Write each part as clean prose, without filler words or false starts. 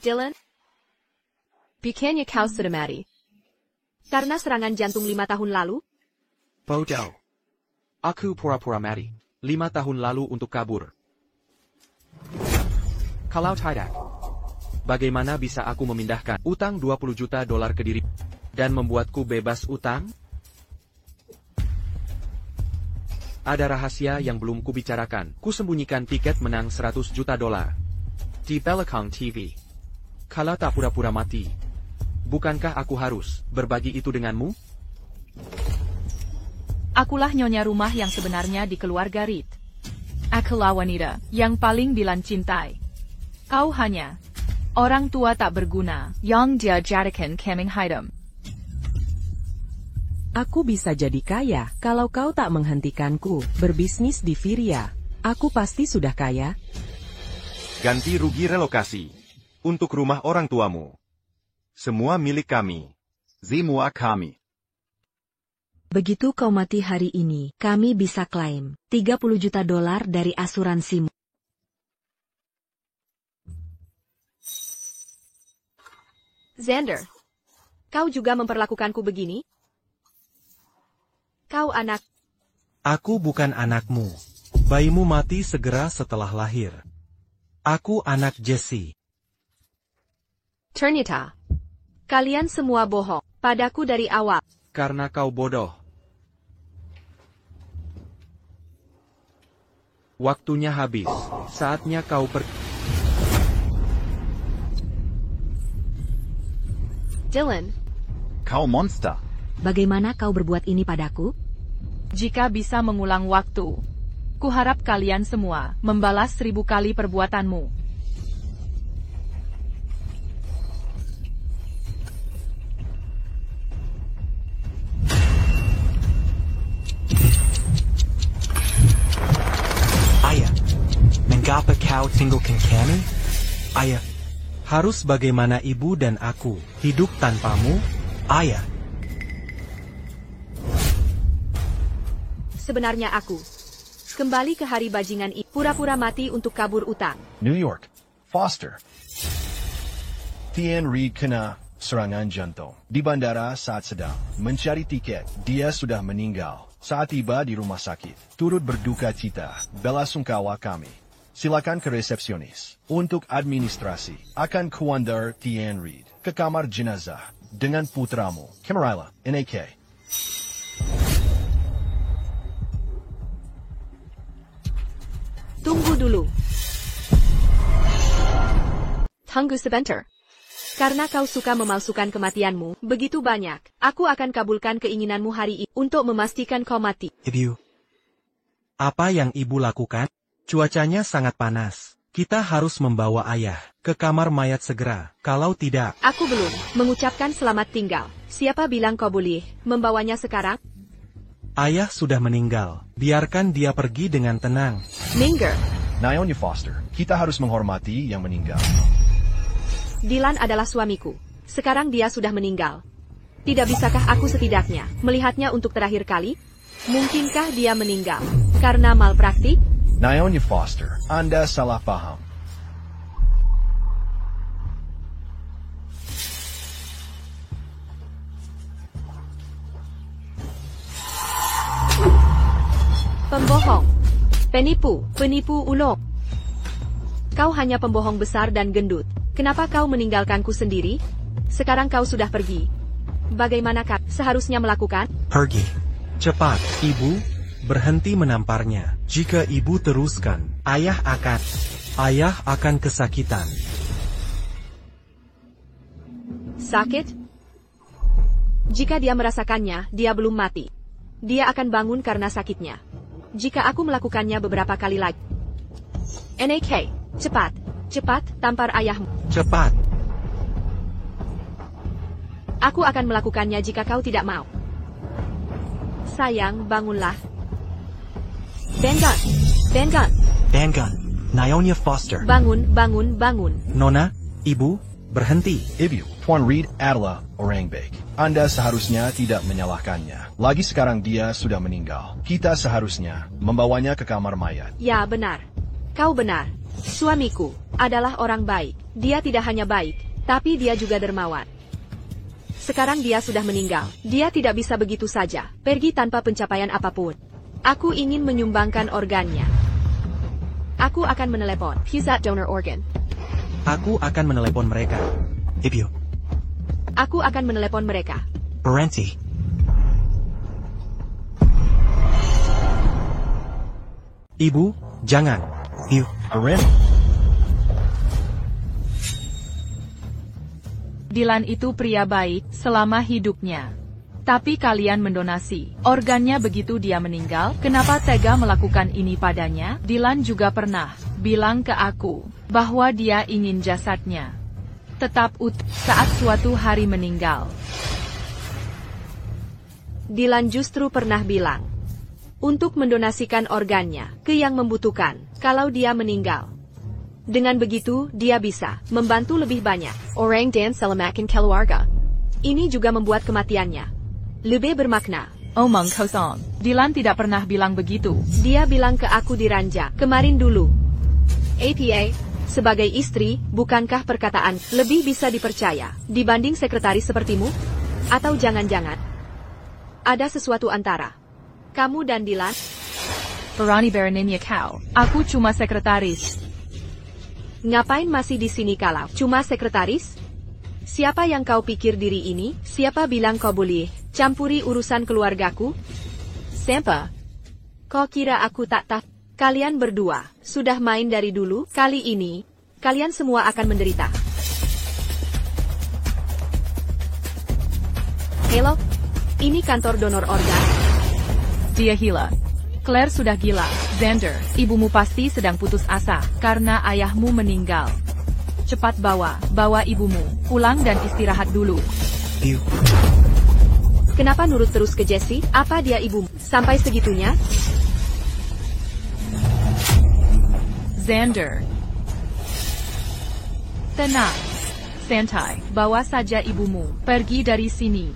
Dylan? Bukannya kau sudah mati? Karena serangan jantung 5 tahun lalu? Bodoh. Aku pura-pura mati 5 tahun lalu untuk kabur. Kalau tidak, bagaimana bisa aku memindahkan utang $20 juta ke diri dan membuatku bebas utang? Ada rahasia yang belum kubicarakan. Kusembunyikan tiket menang $100 juta di Belakang TV. Kalau tak pura-pura mati, bukankah aku harus berbagi itu denganmu? Akulah nyonya rumah yang sebenarnya di keluarga Reed. Akulah wanita yang paling Dylan cintai. Kau hanya orang tua tak berguna yang dia jadikan kambing hitam. Aku bisa jadi kaya kalau kau tak menghentikanku berbisnis di Viria. Aku pasti sudah kaya. Ganti rugi relokasi untuk rumah orang tuamu. Semua milik kami. Semua kami. Begitu kau mati hari ini, kami bisa klaim $30 juta dari asuransimu. Xander, kau juga memperlakukanku begini? Kau anak. Aku bukan anakmu. Bayimu mati segera setelah lahir. Aku anak Jesse. Ternyata, kalian semua bohong padaku dari awal. Karena kau bodoh. Waktunya habis. Saatnya kau pergi. Dylan, Kau monster. Bagaimana kau berbuat ini padaku? Jika bisa mengulang waktu, kuharap kalian semua membalas 1000 kali perbuatanmu. Ayah, mengapa kau tinggalkan kami? Ayah, harus bagaimana ibu dan aku hidup tanpamu? Ayah. sebenarnya aku. Kembali ke hari bajingan ini, pura-pura mati untuk kabur utang. New York, Foster. Tian Reed kena serangan jantung di bandara saat sedang mencari tiket. Dia sudah meninggal saat tiba di rumah sakit. Turut berduka cita, bela sungkawa kami. Silakan ke resepsionis untuk administrasi. Akan kuandar Tian Reed ke kamar jenazah dengan putramu, Camarilla, NAK. Tunggu dulu. Tunggu sebentar. Karena kau suka memalsukan kematianmu begitu banyak, aku akan kabulkan keinginanmu hari ini untuk memastikan kau mati. Ibu, apa yang ibu lakukan? Cuacanya sangat panas. Kita harus membawa ayah ke kamar mayat segera. Kalau tidak, Aku belum mengucapkan selamat tinggal. Siapa bilang kau boleh membawanya sekarang? ayah sudah meninggal. Biarkan dia pergi dengan tenang. Minger, Naomi Foster, kita harus menghormati yang meninggal. Dylan adalah suamiku. Sekarang dia sudah meninggal. Tidak bisakah aku setidaknya melihatnya untuk terakhir kali? Mungkinkah dia meninggal karena malpraktik? Naomi Foster, Anda salah paham. Pembohong. Penipu, penipu ulung. Kau hanya pembohong besar dan gendut. Kenapa kau meninggalkanku sendiri? Sekarang kau sudah pergi. Bagaimanakah seharusnya melakukan? Pergi. Cepat, ibu. Berhenti menamparnya. Jika ibu teruskan, ayah akan kesakitan. Sakit? Jika dia merasakannya, dia belum mati. Dia akan bangun karena sakitnya. Jika aku melakukannya beberapa kali lagi. NAK, cepat, cepat, tampar ayahmu. Cepat. Aku akan melakukannya jika kau tidak mau. Sayang, bangunlah. Bengan, Bengan, Bengan. Naomi Foster. bangun, bangun, bangun. Nona, ibu, berhenti. Ibu, Tuan Reed adalah orang baik. Anda seharusnya tidak menyalahkannya. Lagi sekarang dia sudah meninggal. Kita seharusnya membawanya ke kamar mayat. Ya, benar. Kau benar. Suamiku adalah orang baik. Dia tidak hanya baik, tapi dia juga dermawan. Sekarang dia sudah meninggal. Dia tidak bisa begitu saja pergi tanpa pencapaian apapun. Aku ingin menyumbangkan organnya. Aku akan menelepon his donor organ. Aku akan menelepon mereka. Ibu. Aku akan menelepon mereka. Parenti. Ibu, jangan. Ibu. Dylan itu pria baik selama hidupnya. Tapi kalian mendonasi organnya begitu dia meninggal. Kenapa tega melakukan ini padanya? Dylan juga pernah bilang ke aku bahwa dia ingin jasadnya tetap utuh saat suatu hari meninggal. Dylan justru pernah bilang untuk mendonasikan organnya ke yang membutuhkan kalau dia meninggal. Dengan begitu, dia bisa membantu lebih banyak orang dan selamatkan keluarga. Ini juga membuat kematiannya lebih bermakna. Omong kosong. Dylan tidak pernah bilang begitu. Dia bilang ke aku di ranjang kemarin dulu. APA, sebagai istri, bukankah perkataan lebih bisa dipercaya dibanding sekretaris sepertimu? Atau jangan-jangan ada sesuatu antara kamu dan Dylan? Berani beraninya kau. Aku cuma sekretaris. Ngapain masih di sini kalau cuma sekretaris? Siapa yang kau pikir diri ini? Siapa bilang kau boleh campuri urusan keluargaku? Siapa? Kau kira aku tak tahu? Kalian berdua sudah main dari dulu. Kali ini, kalian semua akan menderita. Halo? Ini kantor donor organ? Dia gila. Claire sudah gila. Xander, ibumu pasti sedang putus asa karena ayahmu meninggal. Cepat bawa ibumu pulang dan istirahat dulu. Ibu. Kenapa nurut terus ke Jesse? Apa dia ibumu sampai segitunya? Xander. Tenang. Santai. Bawa saja ibumu pergi dari sini.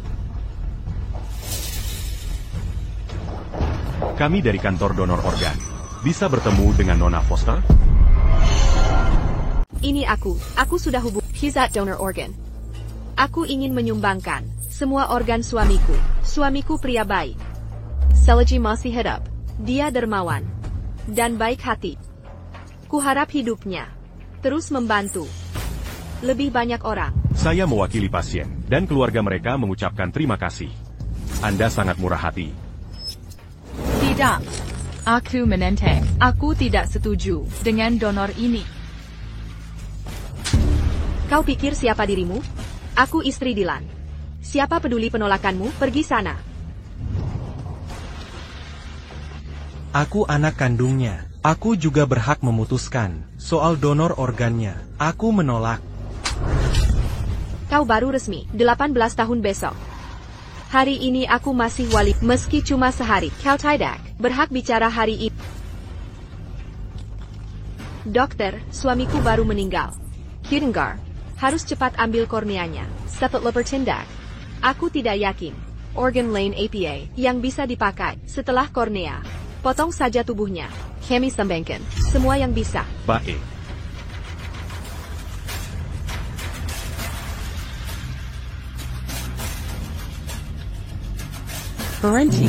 Kami dari kantor donor organ. Bisa bertemu dengan Nona Foster? Ini aku sudah hubung his donor organ. Aku ingin menyumbangkan semua organ suamiku. Suamiku pria baik. Selagi masih hidup, dia dermawan dan baik hati. Kuharap hidupnya terus membantu lebih banyak orang. Saya mewakili pasien dan keluarga mereka mengucapkan terima kasih. Anda sangat murah hati. Tidak. Aku menentang. Aku tidak setuju dengan donor ini. Kau pikir siapa dirimu? Aku istri Dylan. Siapa peduli penolakanmu? Pergi sana. Aku anak kandungnya. Aku juga berhak memutuskan soal donor organnya. Aku menolak. Kau baru resmi 18 tahun besok. Hari ini aku masih wali, meski cuma sehari. Kau tidak berhak bicara hari ini. Dokter, suamiku baru meninggal. Hüdinger, harus cepat ambil korneanya. Cepatlah bertindak. Aku tidak yakin organ lain APA yang bisa dipakai setelah kornea. Potong saja tubuhnya. Kami sambangkan semua yang bisa. Baik. Parenti.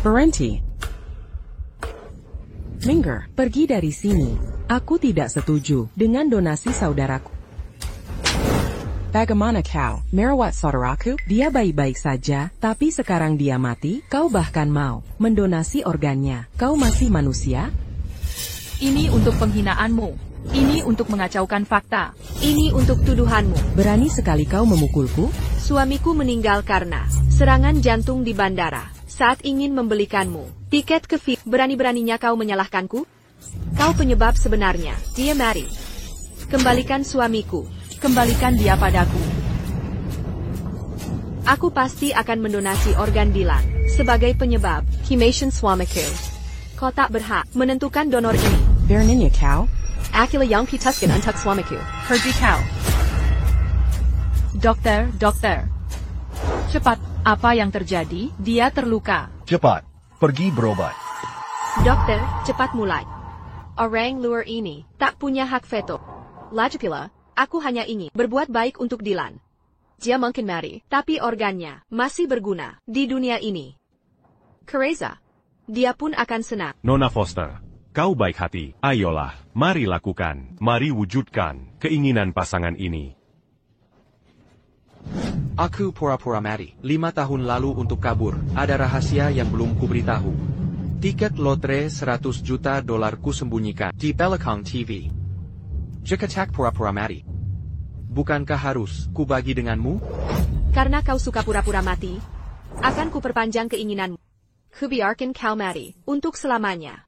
Parenti. Minger, pergi dari sini. Aku tidak setuju dengan donasi saudaraku. Bagaimana kau, merawat saudaraku? Dia baik-baik saja, tapi sekarang dia mati, kau bahkan mau mendonasi organnya. Kau masih manusia? Ini untuk penghinaanmu. Ini untuk mengacaukan fakta. Ini untuk tuduhanmu. Berani sekali kau memukulku? Suamiku meninggal karena serangan jantung di bandara saat ingin membelikanmu tiket ke VIP. Berani-beraninya kau menyalahkanku? Kau penyebab sebenarnya. Dia Mary. Kembalikan suamiku. Kembalikan dia padaku. Aku pasti akan mendonasi organ Dylan sebagai penyebab cremation suamiku. Kau tak berhak menentukan donor ini. Beraninya kau? Akila yang pituskan untuk suamiku. Pergi kau. Dokter. Cepat. Apa yang terjadi? Dia terluka. Cepat, pergi berobat. Dokter, cepat mulai. Orang luar ini tak punya hak veto. Lagi pula, aku hanya ingin berbuat baik untuk Dylan. Dia mungkin mati, tapi organnya masih berguna di dunia ini. Kereza, dia pun akan senang. Nona Foster, kau baik hati. Ayolah, mari lakukan. Mari wujudkan keinginan pasangan ini. Aku pura-pura mati. 5 tahun lalu untuk kabur. Ada rahasia yang belum kuberitahu. Tiket lotre 100 juta dolar kusembunyikan di Peloton TV. Jika tak pura-pura mati, bukankah harus kubagi denganmu? Karena kau suka pura-pura mati, akan kuperpanjang keinginanmu. Kubiarkan kau mati untuk selamanya.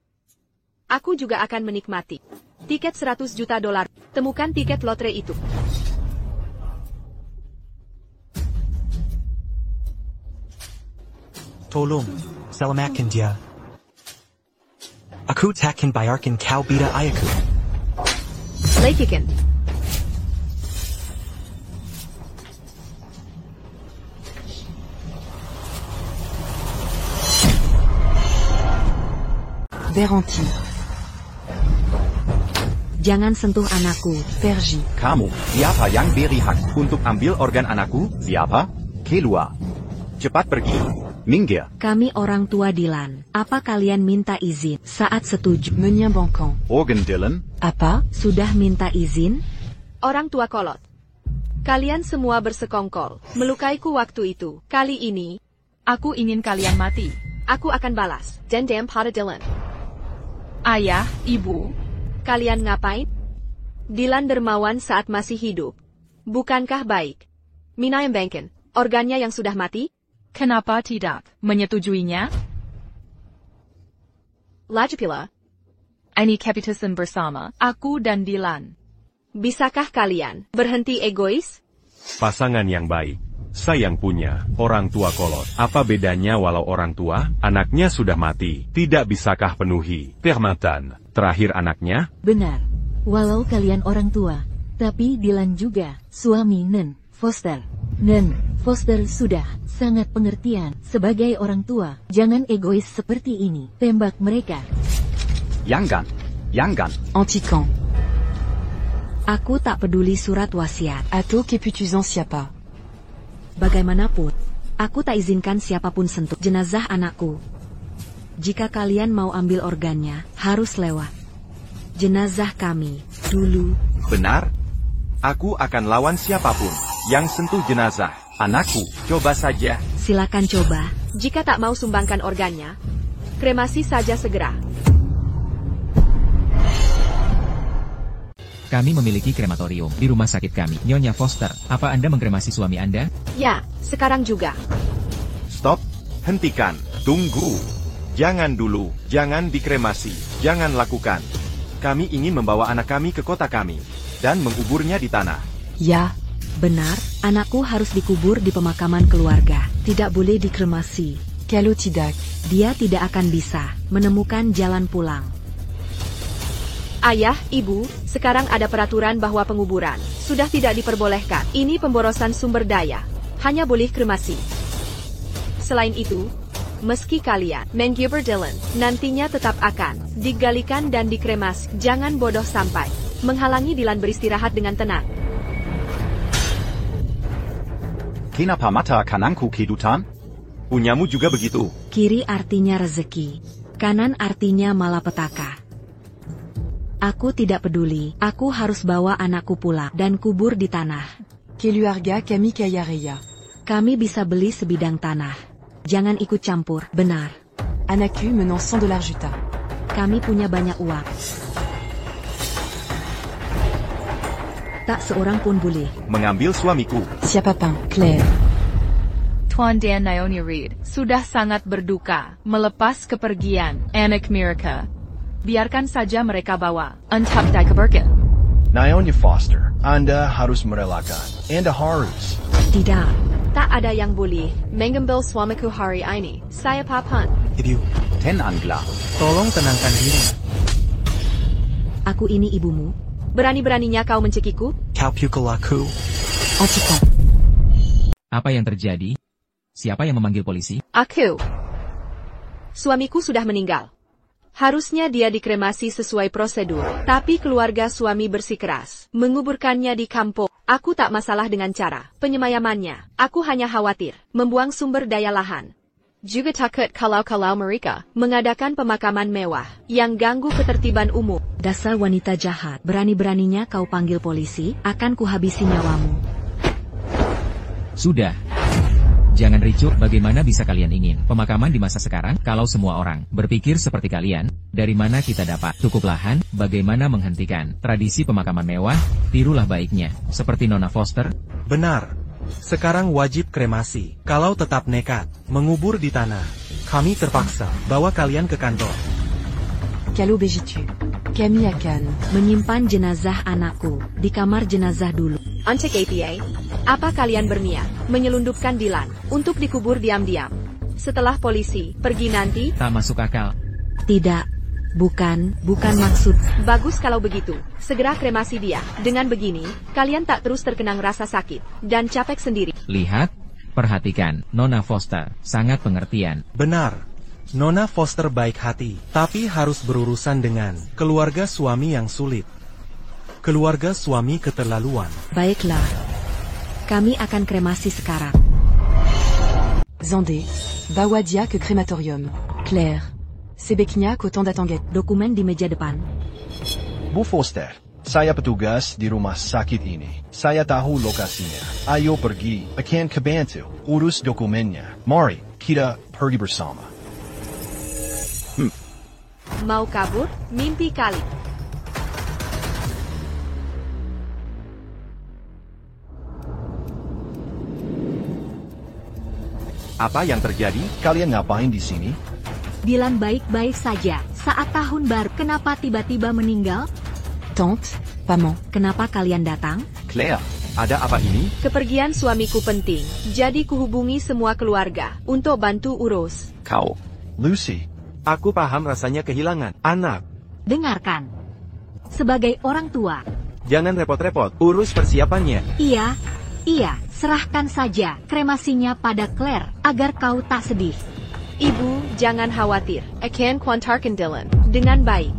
Aku juga akan menikmati tiket 100 juta dolar. Temukan tiket lotre itu. Tolong, selamatkan dia. Aku takkan biarkan kau bida ayahku. Lakukan. Veronti. Jangan sentuh anakku, Vergi. Kamu, siapa yang beri hak untuk ambil organ anakku? Siapa? Keluar. Cepat pergi. Minggir. Kami orang tua Dylan. Apa kalian minta izin saat setuju? Menyambungkan. Organ Dylan? Apa? Sudah minta izin? Orang tua kolot. Kalian semua bersekongkol, melukaiku waktu itu. Kali ini, Aku ingin kalian mati. aku akan balas. Dendam pada Dylan. Ayah, ibu, Kalian ngapain? Dylan dermawan saat masih hidup. Bukankah baik? Menyembangkan organnya yang sudah mati? kenapa tidak menyetujuinya? Lagi pula, Ini keputusan bersama, aku dan Dylan. bisakah kalian berhenti egois? Pasangan yang baik. Sayang punya orang tua kolot. Apa bedanya walau orang tua, anaknya sudah mati? Tidak bisakah penuhi permintaan terakhir anaknya? Benar. Walau kalian orang tua, tapi Dylan juga suami Nen Foster. Nen Foster sudah sangat pengertian sebagai orang tua. Jangan egois seperti ini. Tembak mereka. Jangan. Anti-camp. Aku tak peduli surat wasiat. Atau keputusan siapa? Bagaimanapun, aku tak izinkan siapapun sentuh jenazah anakku. Jika kalian mau ambil organnya, harus lewat jenazah kami dulu. Benar? Aku akan lawan siapapun yang sentuh jenazah anakku. Coba saja. Silakan coba. Jika tak mau sumbangkan organnya, kremasi saja segera. Kami memiliki krematorium di rumah sakit kami. Nyonya Foster, apa Anda mengkremasi suami Anda? Ya, sekarang juga. Stop. Hentikan. Tunggu. Jangan dulu. Jangan dikremasi. Jangan lakukan. Kami ingin membawa anak kami ke kota kami dan menguburnya di tanah. Ya, benar. Anakku harus dikubur di pemakaman keluarga. Tidak boleh dikremasi. Kalau tidak, Dia tidak akan bisa menemukan jalan pulang. Ayah, ibu, sekarang ada peraturan bahwa penguburan sudah tidak diperbolehkan. Ini pemborosan sumber daya. Hanya boleh kremasi. Selain itu, meski kalian mengubur Dylan, nantinya tetap akan digalikan dan dikremasi. Jangan bodoh sampai menghalangi Dylan beristirahat dengan tenang. Kenapa mata kananku kedutan? Punyamu juga begitu. Kiri artinya rezeki, kanan artinya malapetaka. Aku tidak peduli, aku harus bawa anakku pulang dan kubur di tanah. keluarga kami kaya raya. Kami bisa beli sebidang tanah. Jangan ikut campur, benar. Anakku menang $100 juta. Kami punya banyak uang. Tak seorang pun boleh mengambil suamiku. Siapa pun, Claire. Tuan dan Naomi Reed sudah sangat berduka melepas kepergian anak mereka. Biarkan saja mereka bawa. Untap dikeberkan. Naomi Foster, Anda harus merelakan. Anda harus. Tidak. Tak ada yang boleh mengambil suamiku hari ini. Saya papan. Ibu, Tenanglah. tolong tenangkan diri. Aku ini ibumu. Berani-beraninya kau mencekiku? Kau pukul aku. Anti-camp. Apa yang terjadi? Siapa yang memanggil polisi? Aku. Suamiku sudah meninggal. Harusnya dia dikremasi sesuai prosedur, tapi keluarga suami bersikeras menguburkannya di kampung. Aku tak masalah dengan cara penyemayamannya. Aku hanya khawatir membuang sumber daya lahan. Juga takut kalau mereka mengadakan pemakaman mewah yang ganggu ketertiban umum. Dasar wanita jahat, berani-beraninya kau panggil polisi, akan kuhabisi nyawamu. Sudah. Jangan ricuh, bagaimana bisa kalian ingin pemakaman di masa sekarang kalau semua orang berpikir seperti kalian? Dari mana kita dapat cukup lahan? Bagaimana menghentikan tradisi pemakaman mewah? Tirulah baiknya, seperti Nona Foster. Benar. Sekarang wajib kremasi. Kalau tetap nekat mengubur di tanah, kami terpaksa bawa kalian ke kantor. Quelle obéis-tu? Camille akan menyimpan jenazah anakku di kamar jenazah dulu. Untuk APA, apa kalian berniat menyelundupkan Dylan untuk dikubur diam-diam? Setelah polisi pergi nanti? Tak masuk akal. Tidak, bukan maksud. Bagus kalau begitu, segera kremasi dia. Dengan begini, kalian tak terus terkenang rasa sakit dan capek sendiri. Lihat, perhatikan, Nona Foster, sangat pengertian. Benar. Nona Foster baik hati, tapi harus berurusan dengan keluarga suami yang sulit. Keluarga suami keterlaluan. Baiklah, kami akan kremasi sekarang. Zandé, Bawadia ke krematorium. Claire, Sebeknya ke Tondatanget. Dokumen di meja depan. Bu Foster, saya petugas di rumah sakit ini. Saya tahu lokasinya. Ayo pergi, akan kebantu. Urus dokumennya. Mari, kita pergi bersama. Mau kabur? Mimpi kali. Apa yang terjadi? Kalian ngapain di sini? Dylan baik-baik saja. Saat tahun baru, kenapa tiba-tiba meninggal? Tante, Paman, kenapa kalian datang? Claire, ada apa ini? Kepergian suamiku penting, jadi kuhubungi semua keluarga untuk bantu urus. Kau. Lucy. Aku paham rasanya kehilangan anak. Dengarkan. Sebagai orang tua. Jangan repot-repot, urus persiapannya. Iya, serahkan saja kremasinya pada Claire, agar kau tak sedih. Ibu, jangan khawatir. Akan kuantarkan Dylan dengan baik.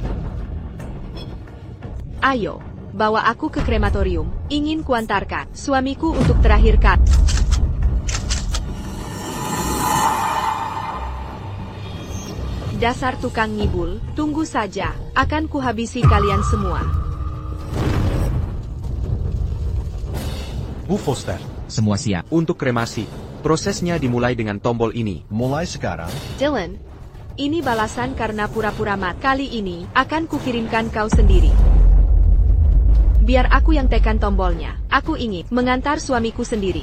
Ayo, bawa aku ke krematorium. Ingin kuantarkan suamiku untuk terakhir kali. Dasar tukang ngibul, tunggu saja. Akan kuhabisi kalian semua. Bu Foster. Semua siap. Untuk kremasi, prosesnya dimulai dengan tombol ini. Mulai sekarang. Dylan, ini balasan karena pura-pura mati. Kali ini, akan kukirimkan kau sendiri. Biar aku yang tekan tombolnya. Aku ingin mengantar suamiku sendiri.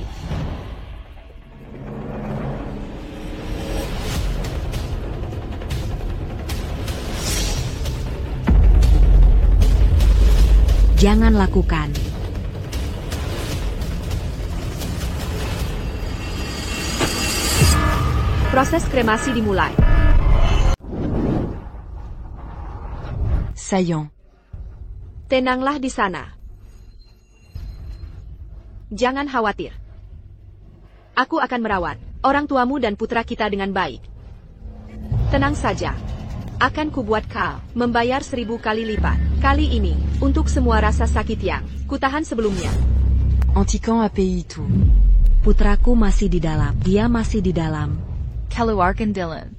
Jangan lakukan. Proses kremasi dimulai. Saillant. Tenanglah di sana. Jangan khawatir. Aku akan merawat orang tuamu dan putra kita dengan baik. Tenang saja. Akan kubuat kau membayar 1000 kali lipat. Kali ini, untuk semua rasa sakit yang kutahan sebelumnya. Antiquant API itu. Putraku masih di dalam. Dia masih di dalam. Keluarkan Dylan.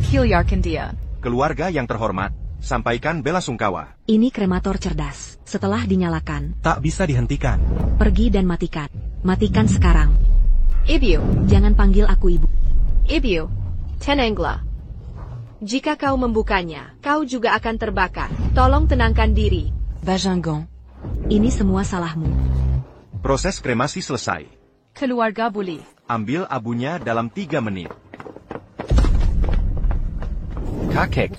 Kilyarkan dia. Keluarga yang terhormat, sampaikan bela sungkawa. Ini kremator cerdas. Setelah dinyalakan, Tak bisa dihentikan. pergi dan matikan. Matikan sekarang. Ibu, Jangan panggil aku ibu. Ibu, tenanglah. Jika kau membukanya, kau juga akan terbakar. Tolong tenangkan diri. Bajingan. Ini semua salahmu. Proses kremasi selesai. Keluarga boleh. Ambil abunya dalam 3 menit. Kakek.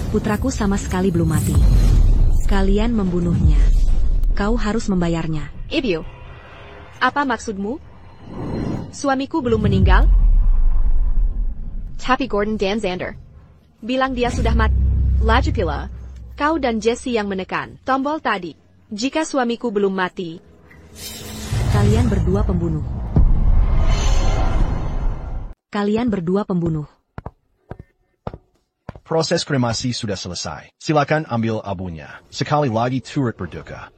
Putraku sama sekali belum mati. Kalian membunuhnya. Kau harus membayarnya. Ibu, apa maksudmu? Suamiku belum meninggal? Tapi Gordon Dan Zander bilang dia sudah mati. Lagi pula, kau dan Jesse yang menekan tombol tadi. Jika suamiku belum mati, Kalian berdua pembunuh. Kalian berdua pembunuh. Proses kremasi sudah selesai. Silakan ambil abunya. Sekali lagi turut berduka.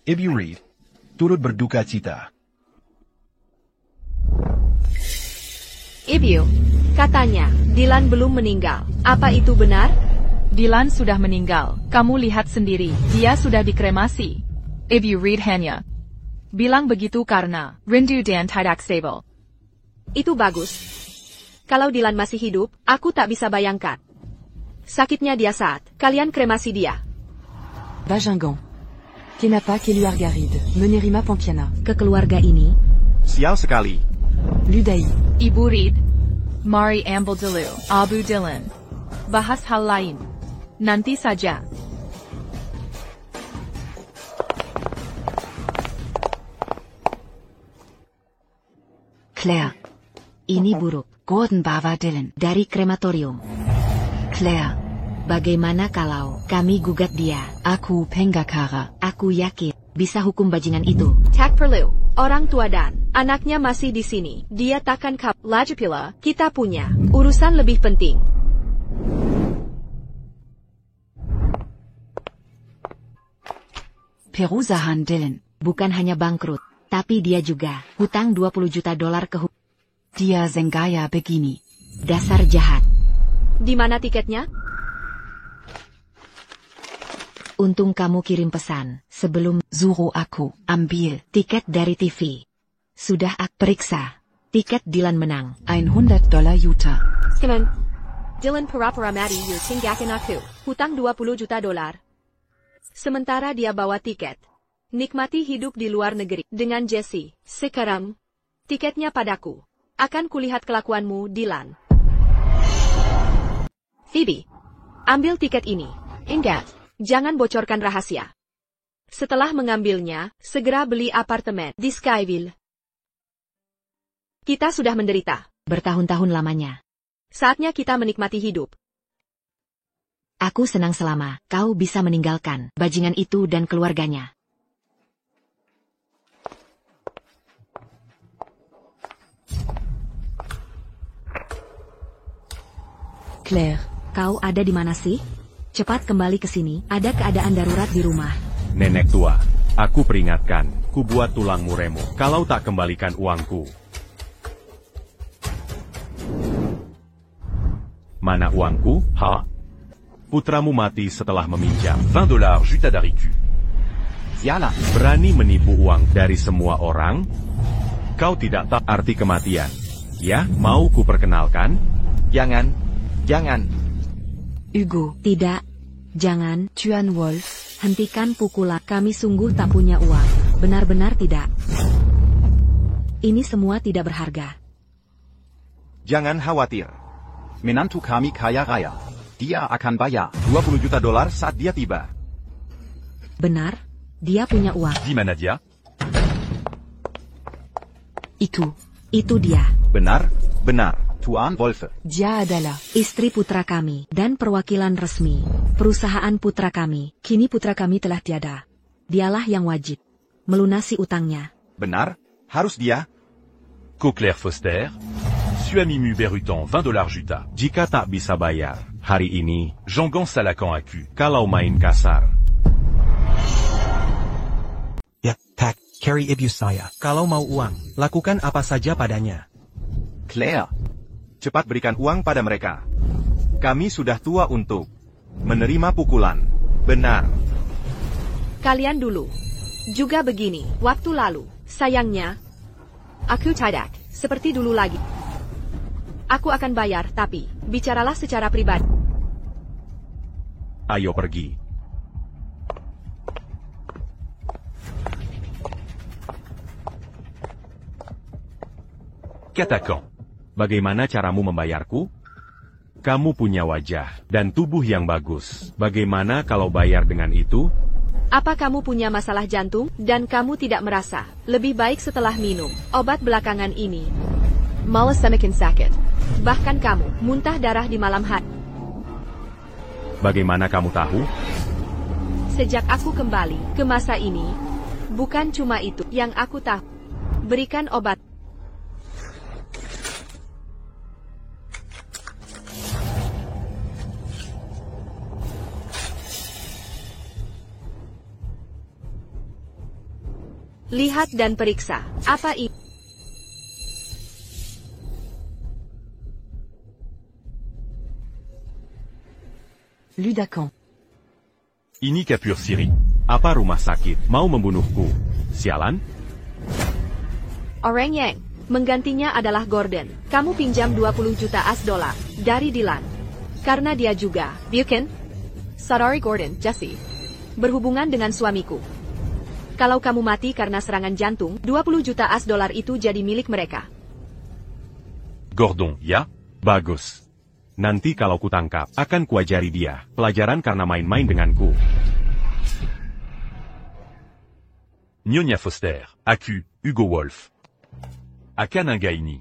Ibu Reed, turut berduka cita. Ibu, katanya, Dylan belum meninggal. Apa itu benar? Dylan sudah meninggal. Kamu lihat sendiri, dia sudah dikremasi. Ibu Reed hanya bilang begitu karena rindu dan tidak stabil. Itu bagus. Kalau Dylan masih hidup, aku tak bisa bayangkan sakitnya dia saat kalian kremasi dia. Bagingan. Kenapa Keluar Garide, Menerima Pompiana. Ke keluarga ini, Sial sekali. Ludai. Ibu Reed, mari ambil dulu Abu Dylan. Bahas hal lain nanti saja. Claire. Ini buruk. Gordon bawa Dylan Dari krematorium. Claire. Bagaimana kalau kami gugat dia? Aku penggakara. Aku yakin bisa hukum bajingan itu. Tak perlu. Orang tua dan anaknya masih di sini. Dia takkan lagi pula. Kita punya urusan lebih penting. Perusahaan Dylan. Bukan hanya bangkrut, tapi dia juga hutang $20 juta ke Dia senggaya begini. Dasar jahat. Di mana tiketnya? Untung kamu kirim pesan sebelum Suruh aku ambil tiket dari TV. Sudah aku periksa. Tiket Dylan menang. $100 juta. Semen. Dylan pura-pura mati tinggalkan aku. Hutang $20 juta. Sementara dia bawa tiket. Nikmati hidup di luar negeri dengan Jesse. Sekarang, tiketnya padaku. Akan kulihat kelakuanmu, Dylan. Phoebe, ambil tiket ini. Ingat, jangan bocorkan rahasia. Setelah mengambilnya, segera beli apartemen di Skyville. Kita sudah menderita Bertahun-tahun lamanya. Saatnya kita menikmati hidup. Aku senang selama kau bisa meninggalkan bajingan itu dan keluarganya. Claire. Kau ada di mana sih? Cepat kembali ke sini, ada keadaan darurat di rumah. Nenek tua, aku peringatkan, ku buat tulangmu remo, kalau tak kembalikan uangku. Mana uangku, ha? Putramu mati setelah meminjam $20 juta dariku. Sialah, berani menipu uang dari semua orang? Kau tidak tahu arti kematian. Ya, mau ku perkenalkan? Jangan. Hugo, tidak. Jangan. Tuan Wolf. Hentikan pukulan. Kami sungguh tak punya uang. Benar-benar tidak. Ini semua tidak berharga. Jangan khawatir. Menantu kami kaya raya. Dia akan bayar $20 juta saat dia tiba. Benar, dia punya uang. Di mana dia? Itu dia. Benar. Tuan Wolf. Dia adalah Istri putra kami dan perwakilan resmi perusahaan putra kami. Kini putra kami telah tiada. Dialah yang wajib melunasi utangnya. Benar, harus dia. Claire Foster, Suami Muberutan $20 juta. Jika tak bisa bayar, hari ini, Jean-Gon salakan aku. Kalau main kasar. Ya, Pak, carry ibu saya. Kalau mau uang, lakukan apa saja padanya. Claire, cepat berikan uang pada mereka. Kami sudah tua untuk menerima pukulan. Benar. Kalian dulu. Juga begini, waktu lalu, sayangnya, aku tidak seperti dulu lagi. Aku akan bayar, tapi bicaralah secara pribadi. Ayo pergi. Katakan, bagaimana caramu membayarku? Kamu punya wajah dan tubuh yang bagus. Bagaimana kalau bayar dengan itu? Apa kamu punya masalah jantung, dan kamu tidak merasa lebih baik setelah minum obat belakangan ini? Malah semakin sakit. Bahkan kamu muntah darah di malam hari. Bagaimana kamu tahu? Sejak aku kembali ke masa ini, Bukan cuma itu yang aku tahu. Berikan obat. Lihat dan periksa. Apa ini? Ludakan. Ini Kapur Siri. Apa rumah sakit mau membunuhku? Sialan? Orang yang menggantinya adalah Gordon. Kamu pinjam 20 juta US dollar dari Dylan. Karena dia juga, bukan? Saudari Gordon, Jesse. Berhubungan dengan suamiku. Kalau kamu mati karena serangan jantung, 20 juta US dollar itu jadi milik mereka. Gordon, ya? Bagus. Nanti kalau kutangkap, akan kuajari dia pelajaran karena main-main denganku. Nyonya Foster, aku, Hugo Wolf. Akan angga ini.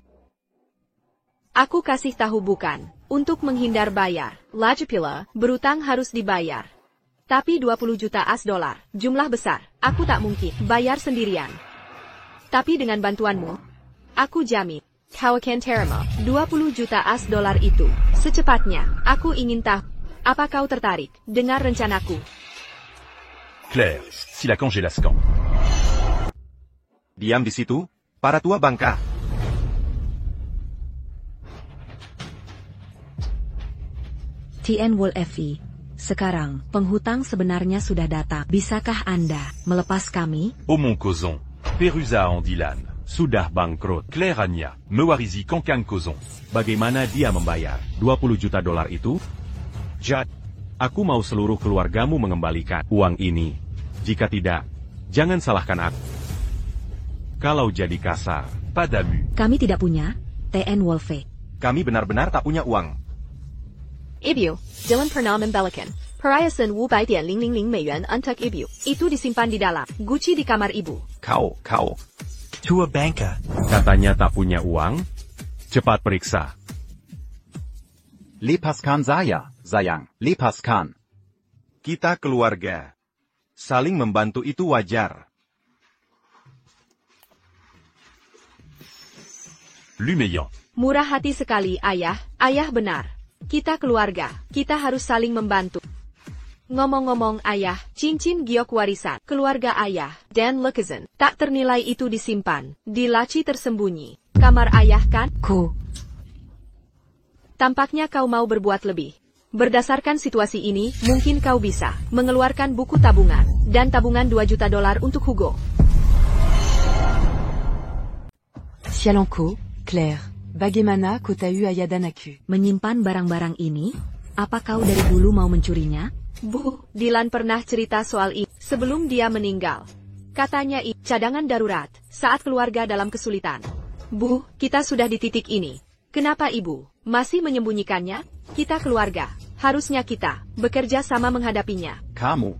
Aku kasih tahu bukan, untuk menghindar bayar. Lagi pula, berutang harus dibayar. Tapi 20 juta US dollar, jumlah besar, aku tak mungkin bayar sendirian. Tapi dengan bantuanmu, aku jamin, kau akan terima 20 juta US dollar itu. Secepatnya, aku ingin tahu, apa kau tertarik dengar rencanaku? Claire, silakan jelaskan. Diam di situ, para tua bangka. Tien Wolf. Sekarang, penghutang sebenarnya sudah datang. Bisakah Anda melepas kami? Oh mon cousin, Perusa en Dylan. Sudah bangkrut. Claire Anya, mewarisi Kangkang Cousin. Bagaimana dia membayar 20 juta dolar itu? Jad, aku mau seluruh keluargamu mengembalikan uang ini. Jika tidak, jangan salahkan aku. Kalau jadi kasar, padamu. Kami tidak punya, Tien Wolf. Kami benar-benar tak punya uang. Ibu, Dylan pernah membelikan perhiasan 500,000 美元 untuk ibu. Itu disimpan di dalam guci di kamar ibu. Kau. Tua Bangka. Katanya tak punya uang? Cepat periksa. Lepaskan saya, sayang. Lepaskan. Kita keluarga. Saling membantu itu wajar. Lumeyan. Murah hati sekali, ayah. Ayah benar. Kita keluarga. Kita harus saling membantu. Ngomong-ngomong ayah, cincin giok warisan keluarga ayah, Dan Lucazen, tak ternilai itu disimpan di laci tersembunyi. Kamar ayah kan? Tampaknya kau mau berbuat lebih. Berdasarkan situasi ini, mungkin kau bisa mengeluarkan buku tabungan, dan tabungan 2 juta dolar untuk Hugo. Sialanko, Claire. Bagaimana kau tahu ayadanaku? Menyimpan barang-barang ini? Apa kau dari dulu mau mencurinya? Bu, Dylan pernah cerita soal ini sebelum dia meninggal. Katanya cadangan darurat saat keluarga dalam kesulitan. Bu, kita sudah di titik ini. Kenapa ibu masih menyembunyikannya? Kita keluarga. Harusnya kita bekerja sama menghadapinya. Kamu.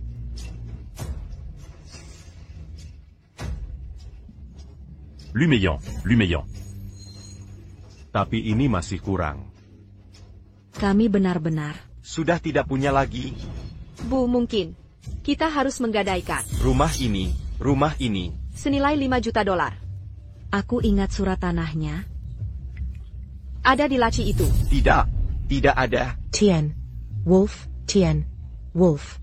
Lumeyan. Tapi ini masih kurang. Kami benar-benar sudah tidak punya lagi. Bu, mungkin kita harus menggadaikan rumah ini senilai 5 juta dolar. Aku ingat surat tanahnya. Ada di laci itu. Tidak ada. Tien Wolf.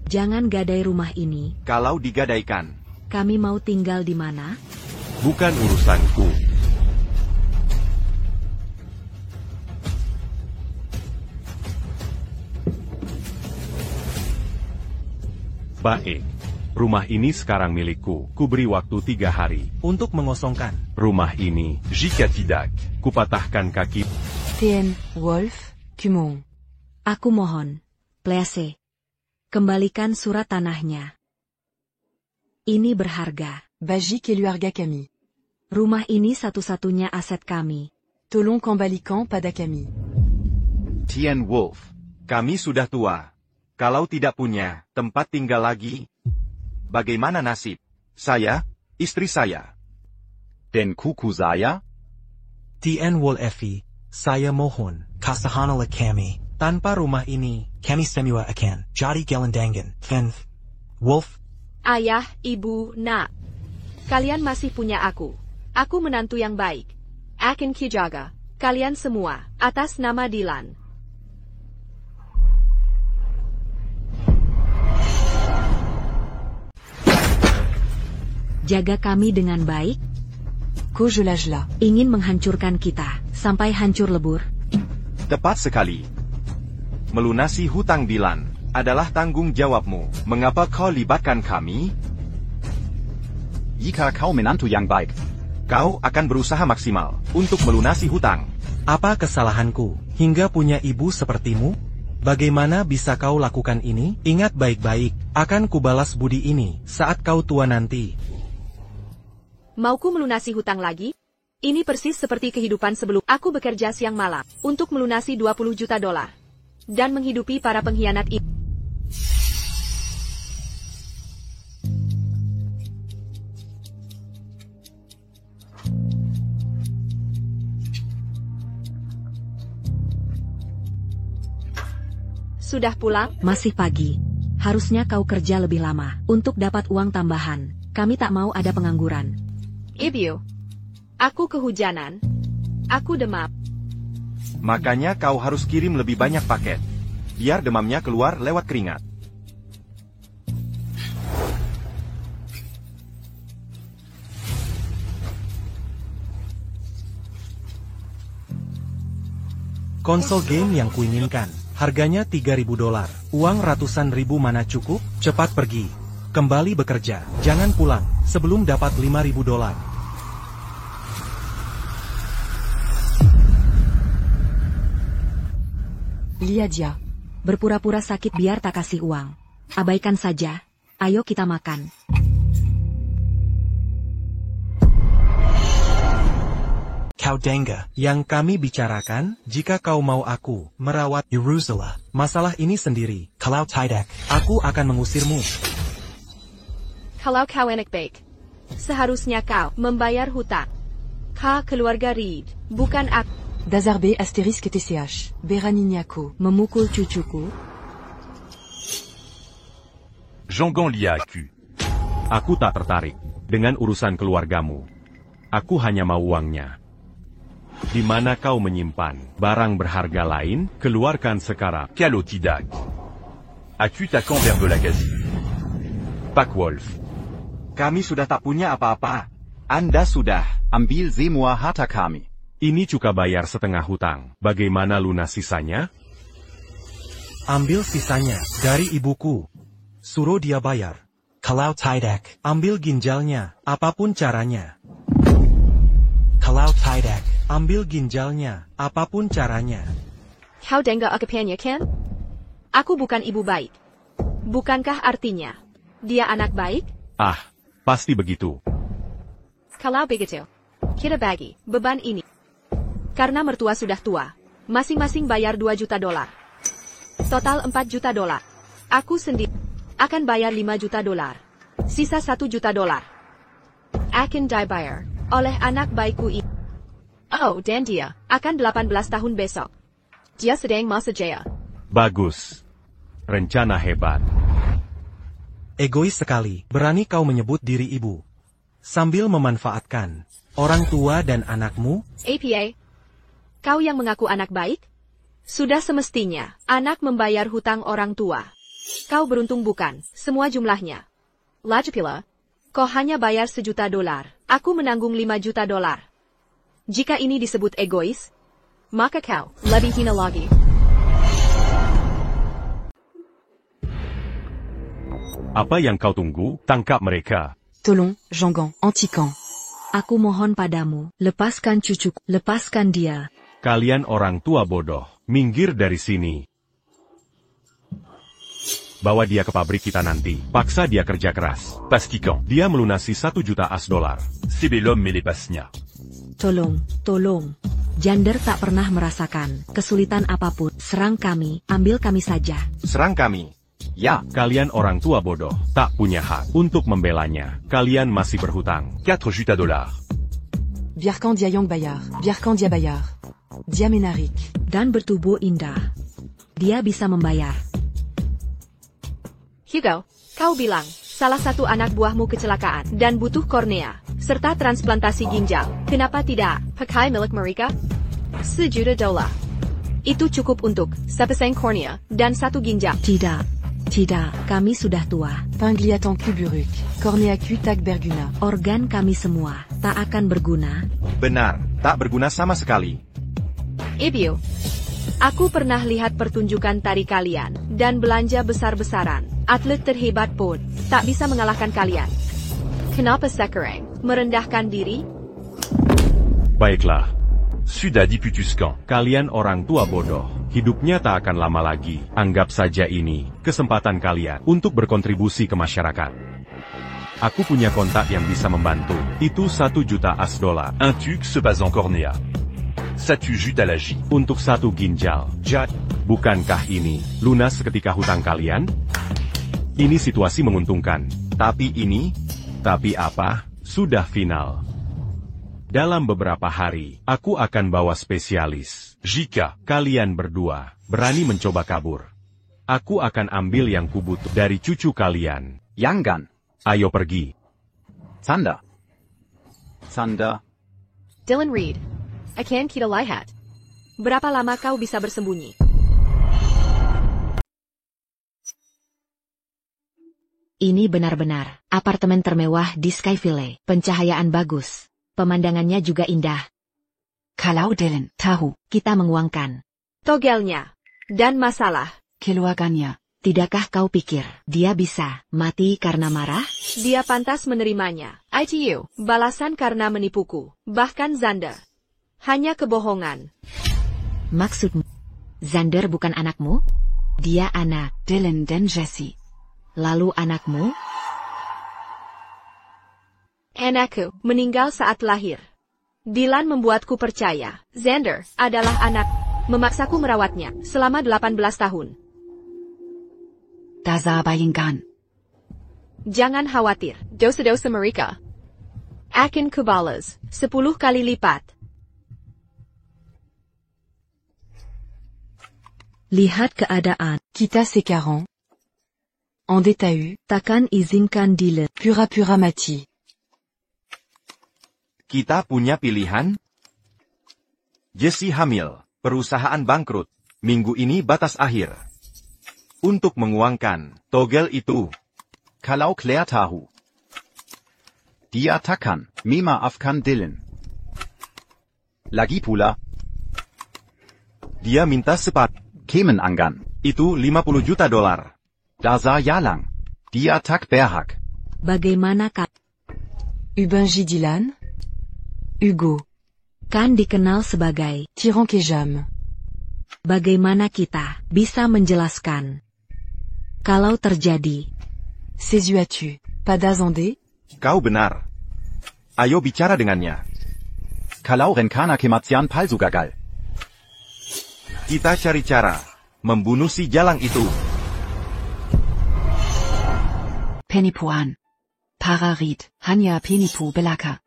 Jangan gadai rumah ini. Kalau digadaikan, kami mau tinggal di mana? Bukan urusanku. Baik. Rumah ini sekarang milikku. Ku beri waktu 3 hari. Untuk mengosongkan Rumah ini, jika tidak, kupatahkan kaki. Tien Wolf, Kumong. Aku mohon, please. Kembalikan surat tanahnya. Ini berharga. Bagi keluarga kami. Rumah ini satu-satunya aset kami. Tolong kembalikan pada kami. Tien Wolf. Kami sudah tua. Kalau tidak punya tempat tinggal lagi, bagaimana nasib saya, istri saya? Dan kuku saya? Tien Wolf, saya mohon, kasahanlah kami. Tanpa rumah ini, kami semua akan jadi gelandangan. Wolf, Ayah, ibu, nak. Kalian masih punya aku. Aku menantu yang baik. Akan kujaga kalian semua atas nama Dylan. Jaga kami dengan baik. Kojolajla. Ingin menghancurkan kita sampai hancur lebur. Tepat sekali. Melunasi hutang Dylan adalah tanggung jawabmu. Mengapa kau libatkan kami? Jika kau menantu yang baik, Kau akan berusaha maksimal untuk melunasi hutang. Apa kesalahanku hingga punya ibu sepertimu? Bagaimana bisa kau lakukan ini? Ingat baik-baik, akan kubalas budi ini saat kau tua nanti. Mauku melunasi hutang lagi? Ini persis seperti kehidupan sebelum aku bekerja siang malam untuk melunasi $20 juta dan menghidupi para pengkhianat itu. Sudah pulang? Masih pagi. Harusnya kau kerja lebih lama untuk dapat uang tambahan. Kami tak mau ada pengangguran. Ibu, aku kehujanan. Aku demam. Makanya kau harus kirim lebih banyak paket. Biar demamnya keluar lewat keringat. Konsol game yang kuinginkan. Harganya $3.000. Uang ratusan ribu mana cukup? Cepat pergi. Kembali bekerja. Jangan pulang sebelum dapat $5.000. Liadia. Berpura-pura sakit biar tak kasih uang. Abaikan saja. Ayo kita makan. Kau Denga, yang kami bicarakan, jika kau mau aku merawat Jerusalem, masalah ini sendiri. Kalau tidak, aku akan mengusirmu. Kalau kau enak baik, seharusnya kau membayar hutang. Kau keluarga Reed, bukan aku. Dazarbe asterisk TCH. Beranignaku. Memukul cucuku. Jongon Liaku. Aku tak tertarik dengan urusan keluargamu. Aku hanya mau uangnya. Di mana kau menyimpan barang berharga lain, keluarkan sekarang. Calo tidak. As-tu ta converbe la quasi? Pak Wolf. Kami sudah tak punya apa-apa. Anda sudah. Ambil semua harta kami. Ini cuka bayar setengah hutang. Bagaimana lunas sisanya? Ambil sisanya dari ibuku. Suruh dia bayar. Kalau tidak, ambil ginjalnya, apapun caranya. Kalau tidak, ambil ginjalnya, apapun caranya. Kau dengar akapannya kan? Aku bukan ibu baik. Bukankah artinya dia anak baik? Ah, pasti begitu. Kalau begitu, kita bagi beban ini. Karena mertua sudah tua, masing-masing bayar $2 juta. Total $4 juta. Aku sendiri akan bayar $5 juta. Sisa $1 juta. Akan dibayar oleh anak baikku ini. Oh, dan dia akan 18 tahun besok. Dia sedang masa jaya. Bagus. Rencana hebat. Egois sekali, berani kau menyebut diri ibu. Sambil memanfaatkan orang tua dan anakmu. APA, kau yang mengaku anak baik? Sudah semestinya anak membayar hutang orang tua. Kau beruntung bukan semua jumlahnya. Lagipula, kau hanya bayar $1 juta. Aku menanggung $5 juta. Jika ini disebut egois, maka kau lebih hina lagi. Apa yang kau tunggu? Tangkap mereka. Tolong, Jongon, Antican. Aku mohon padamu, lepaskan cucuku, lepaskan dia. Kalian orang tua bodoh, minggir dari sini. Bawa dia ke pabrik kita nanti. Paksa dia kerja keras. Pastikan dia melunasi $1 juta. Sebelum melepasnya. Tolong. Jander tak pernah merasakan kesulitan apapun. Serang kami, ambil kami saja. Serang kami. Ya, kalian orang tua bodoh, tak punya hak untuk membelanya. Kalian masih berhutang. $4 juta. Biarkan dia yang bayar. Biarkan dia bayar. Dia menarik. Dan bertubuh indah. Dia bisa membayar. Hugo, kau bilang salah satu anak buahmu kecelakaan dan butuh kornea, serta transplantasi ginjal. Kenapa tidak pakai milik mereka? $1 juta. Itu cukup untuk sepasang kornea dan 1 ginjal. Tidak, kami sudah tua. Pengliaton cuburuk, cornea cuitac berguna. Organ kami semua tak akan berguna. Benar, tak berguna sama sekali. Ibu, aku pernah lihat pertunjukan tari kalian dan belanja besar-besaran. Atlet terhebat pun tak bisa mengalahkan kalian. Kenapa sekarang merendahkan diri? Baiklah. Sudah diputuskan. Kalian orang tua bodoh. Hidupnya tak akan lama lagi. Anggap saja ini kesempatan kalian untuk berkontribusi ke masyarakat. Aku punya kontak yang bisa membantu. Itu $1 juta. Un tuc se base en cornéa. Ça tue jutalagie. Untuk 1 ginjal. Bukankah ini lunas seketika hutang kalian? Ini situasi menguntungkan. Tapi apa? Sudah final. Dalam beberapa hari, aku akan bawa spesialis. Jika kalian berdua berani mencoba kabur, aku akan ambil yang kubutuh dari cucu kalian. Yangan. Ayo pergi. Thunder. Dylan Reed, akan kita lihat. Berapa lama kau bisa bersembunyi? Ini benar-benar apartemen termewah di Skyville. Pencahayaan bagus. Pemandangannya juga indah. Kalau Dylan tahu kita menguangkan Togelnya dan masalah keluarganya, tidakkah kau pikir dia bisa mati karena marah? Dia pantas menerimanya. ITU, balasan karena menipuku. Bahkan Xander. Hanya kebohongan. Maksudmu, Xander bukan anakmu? Dia anak Dylan dan Jesse. Lalu anakmu? Anakku meninggal saat lahir. Dylan membuatku percaya Xander adalah anak. Memaksaku merawatnya selama 18 tahun. Bayangkan. Jangan khawatir, dosa-dosa mereka akan kubalas 10 kali lipat. Lihat keadaan. Kita sekarang en détail. Takkan izinkan Dylan Pura-pura mati. Kita punya pilihan? Jesse hamil, perusahaan bangkrut, minggu ini batas akhir. Untuk menguangkan togel itu. Kalau Claire tahu. Dia takkan memaafkan Dylan. Lagi pula. Dia minta sepat. Kemen anggan. Itu $50 juta. Dasar Yalang. Dia tak berhak. Bagaimana kak? Ubenji Dylan? Hugo. Kan dikenal sebagai Tyran Kejam. Bagaimana kita bisa menjelaskan? Kalau terjadi. Sesuatu pada Xander? Kau benar. Ayo bicara dengannya. Kalau rencana kematian palsu gagal. Kita cari cara membunuh si jalang itu. Penipuan. Pararit, hanya penipu belaka.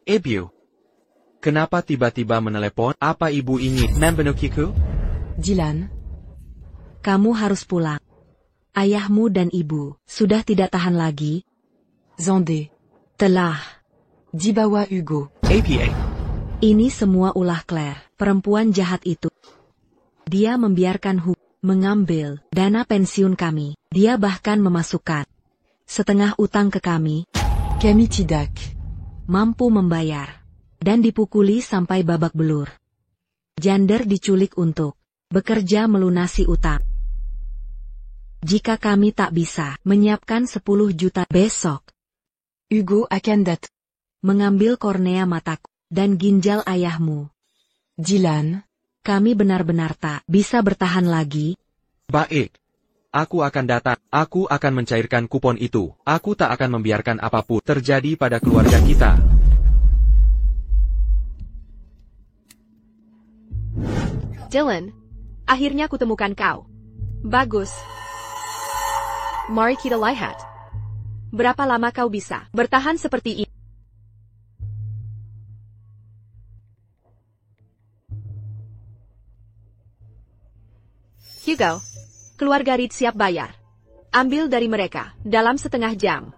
Ibu, kenapa tiba-tiba menelepon? Apa ibu ingin membenukiku? Dylan, kamu harus pulang. Ayahmu dan ibu sudah tidak tahan lagi. Xander Telah dibawa Hugo. APA. Ini semua ulah Claire, perempuan jahat itu. Dia membiarkan Hugo mengambil dana pensiun kami. Dia bahkan memasukkan setengah utang ke kami. Kami tidak mampu membayar, dan dipukuli sampai babak belur. Xander diculik untuk bekerja melunasi utang. Jika kami tak bisa menyiapkan 10 juta besok, Hugo akan mengambil kornea mataku dan ginjal ayahmu. Dylan, kami benar-benar tak bisa bertahan lagi. Baik. Aku akan datang. Aku akan mencairkan kupon itu. Aku tak akan membiarkan apapun terjadi pada keluarga kita. Dylan, akhirnya kutemukan kau. Bagus. Mari kita lihat. Berapa lama kau bisa bertahan seperti ini? Hugo, keluarga Reed siap bayar. Ambil dari mereka, dalam setengah jam.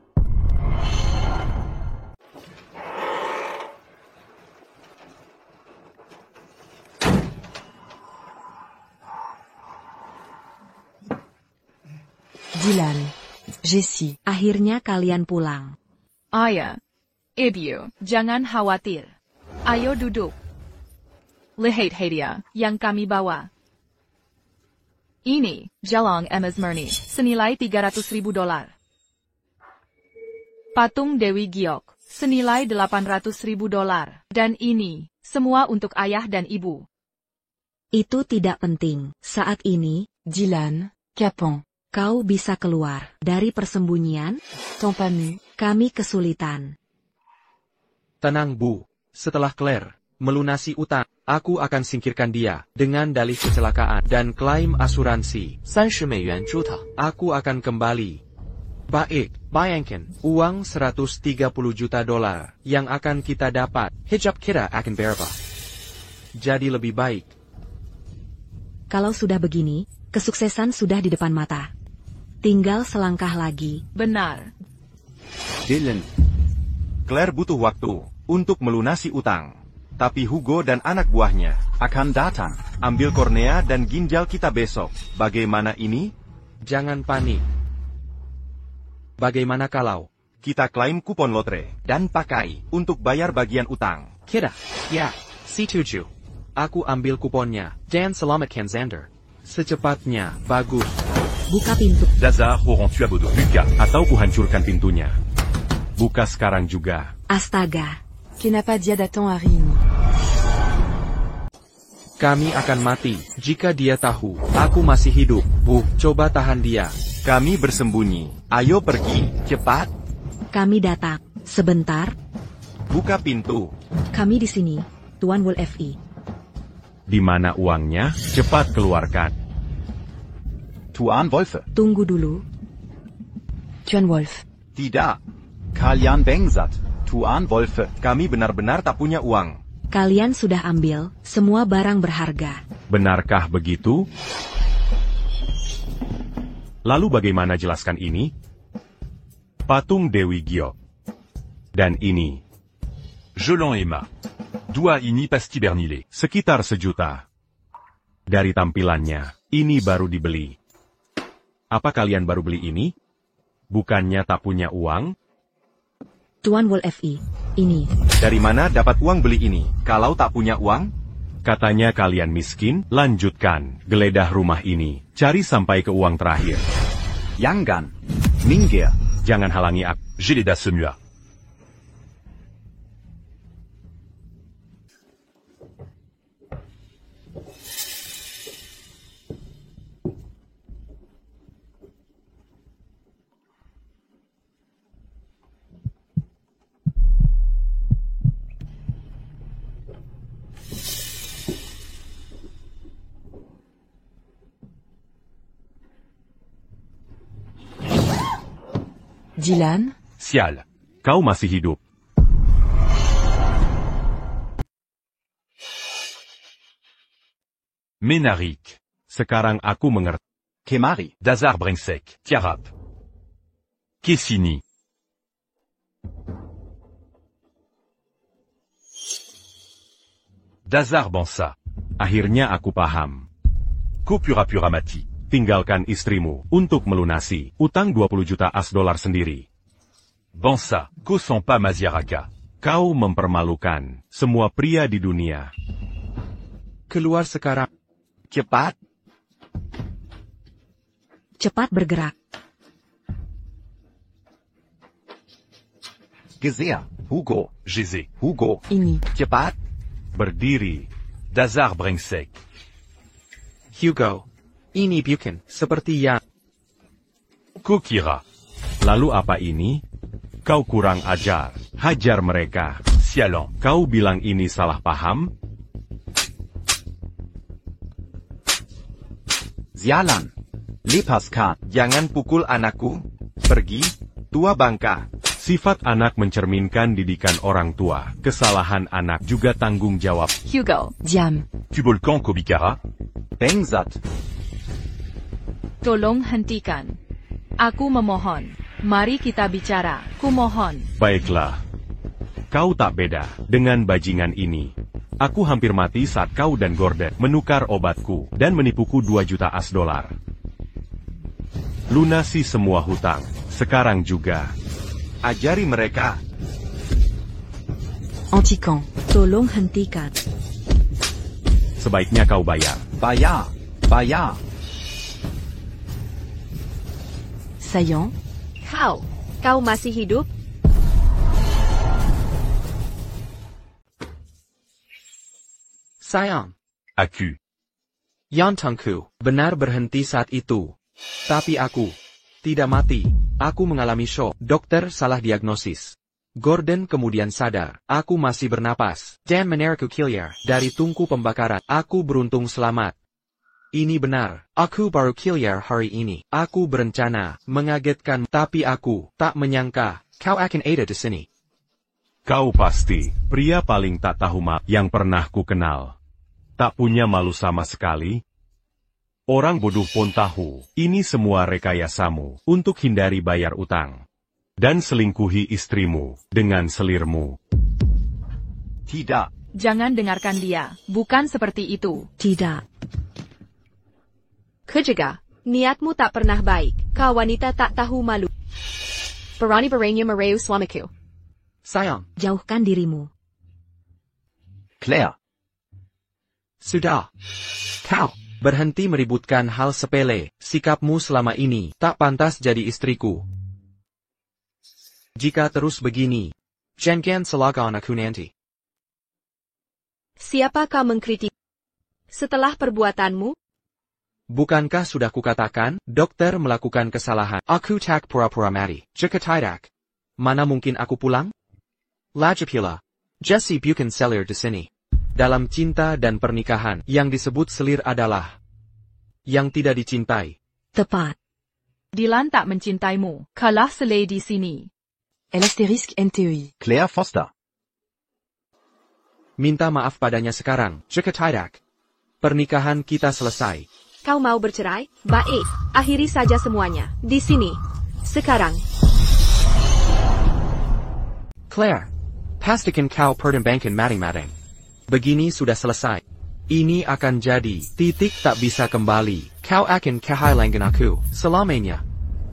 Dylan, Jessie, akhirnya kalian pulang. Ayah, Ibu, jangan khawatir. Ayo duduk. Lihat hadiah yang kami bawa. Ini, Jalong emas murni, senilai $300.000. Patung Dewi Giok, senilai $800.000. Dan ini, semua untuk ayah dan ibu. Itu tidak penting. Saat ini, Dylan, Capon, kau bisa keluar dari persembunyian? Kami kesulitan. Tenang Bu, setelah Claire melunasi utang, aku akan singkirkan dia dengan dalih kecelakaan dan klaim asuransi. 30美元朱塔. Aku akan kembali. Baik, bayangkan, uang $130 juta yang akan kita dapat. Hijab kita akan berapa? Jadi lebih baik. Kalau sudah begini, kesuksesan sudah di depan mata. Tinggal selangkah lagi. Benar. Dylan. Claire butuh waktu untuk melunasi utang. Tapi Hugo dan anak buahnya akan datang. Ambil kornea dan ginjal kita besok. Bagaimana ini? Jangan panik. Bagaimana kalau kita klaim kupon lotre dan pakai untuk bayar bagian utang? Kita, ya, setuju. Aku ambil kuponnya dan selamatkan Xander. Secepatnya, bagus. Buka pintu. Dazar auront tué Bodo. Buka, atau kuhancurkan pintunya. Buka sekarang juga. Astaga. Kenapa dia datang hari ini? Kami akan mati jika dia tahu aku masih hidup. Bu, coba tahan dia. Kami bersembunyi. Ayo pergi, cepat. Kami datang. Sebentar. Buka pintu. Kami di sini, Tuan Wolf FI. Di mana uangnya? Cepat keluarkan. Tuan Wolfe. Tunggu dulu. Tuan Wolf. Tidak. Kalian bangsat. Tuan Wolfe. Kami benar-benar tak punya uang. Kalian sudah ambil semua barang berharga. Benarkah begitu? Lalu bagaimana jelaskan ini? Patung Dewi Giok. Dan ini. Jolan Emma. 2 ini pasti bernilai. Sekitar $1 juta. Dari tampilannya, ini baru dibeli. Apa kalian baru beli ini? Bukannya tak punya uang? Tuan Wolf FI, ini. Dari mana dapat uang beli ini, kalau tak punya uang? Katanya kalian miskin, lanjutkan, geledah rumah ini, cari sampai ke uang terakhir. Jangan. Minggir. Jangan halangi aku. Je les das semua. Dylan? Sial, kau masih hidup. Menarik. Sekarang aku mengerti. Kemari. Dazar Brengsek. Tiarap. Kessini. Dazar Bansa. Akhirnya aku paham. Kopura-pura mati. Tinggalkan istrimu untuk melunasi utang $20 juta sendiri. Bansa, ko sont pas Maziaraka. Kau mempermalukan semua pria di dunia. Keluar sekarang. Cepat. Cepat bergerak. Gezea. Hugo. Geze. Hugo. Ini. Cepat. Berdiri. Dazar Brengsek. Hugo. Ini bukan seperti yang... Kokira. Lalu apa ini? Kau kurang ajar. Hajar mereka. Sialan. Kau bilang ini salah paham? Zialan. Lepaskan. Jangan pukul anakku. Pergi, tua bangka. Sifat anak mencerminkan didikan orang tua. Kesalahan anak juga tanggung jawab. Hugo. Diam. Tu volcan Kobikara. Bangsat. Tolong hentikan. Aku memohon. Mari kita bicara. Kumohon. Baiklah. Kau tak beda dengan bajingan ini. Aku hampir mati saat kau dan Gordon menukar obatku dan menipuku 2 juta US dollar. Lunasi semua hutang. Sekarang juga. Ajari mereka. Antikan, tolong hentikan. Sebaiknya kau bayar. Bayar. Sayang, Kau masih hidup? Sayang, Aku. Yantengku benar berhenti saat itu. Tapi aku tidak mati. Aku mengalami shock. Dokter salah diagnosis. Gordon kemudian sadar. Aku masih bernapas. Dan meneriku Killier dari tungku pembakaran. Aku beruntung selamat. Ini benar. Aku baru Killier hari ini. Aku berencana mengagetkan, tapi aku tak menyangka kau akan ada di sini. Kau pasti pria paling tak tahu malu yang pernah ku kenal. Tak punya malu sama sekali. Orang bodoh pun tahu, ini semua rekayasamu untuk hindari bayar utang. Dan selingkuhi istrimu dengan selirmu. Tidak. Jangan dengarkan dia. Bukan seperti itu. tidak. Kejaga, niatmu tak pernah baik. Kau wanita tak tahu malu. Berani beraninya mereu suamiku. Sayang, Jauhkan dirimu. Claire. sudah. Kau berhenti meributkan hal sepele. Sikapmu selama ini tak pantas jadi istriku. Jika terus begini, jangan salahkan aku nanti. Siapa kau mengkritik? Setelah perbuatanmu? Bukankah sudah kukatakan, dokter melakukan kesalahan. Aku tak pura-pura mati. Jika tidak, mana mungkin aku pulang? Lagipula, Jesse bukan selir di sini. Dalam cinta dan pernikahan, yang disebut selir adalah yang tidak dicintai. Tepat. Dylan tak mencintaimu. Kalah selai di sini. L** NTI. Claire Foster. Minta maaf padanya sekarang. Jika tidak, pernikahan kita selesai. Kau mau bercerai? Baik, akhiri saja semuanya. Di sini. Sekarang. Claire, pastikan kau pertimbangkan mating-mating. Begini sudah selesai. Ini akan jadi titik tak bisa kembali. Kau akan kehilangan aku selamanya.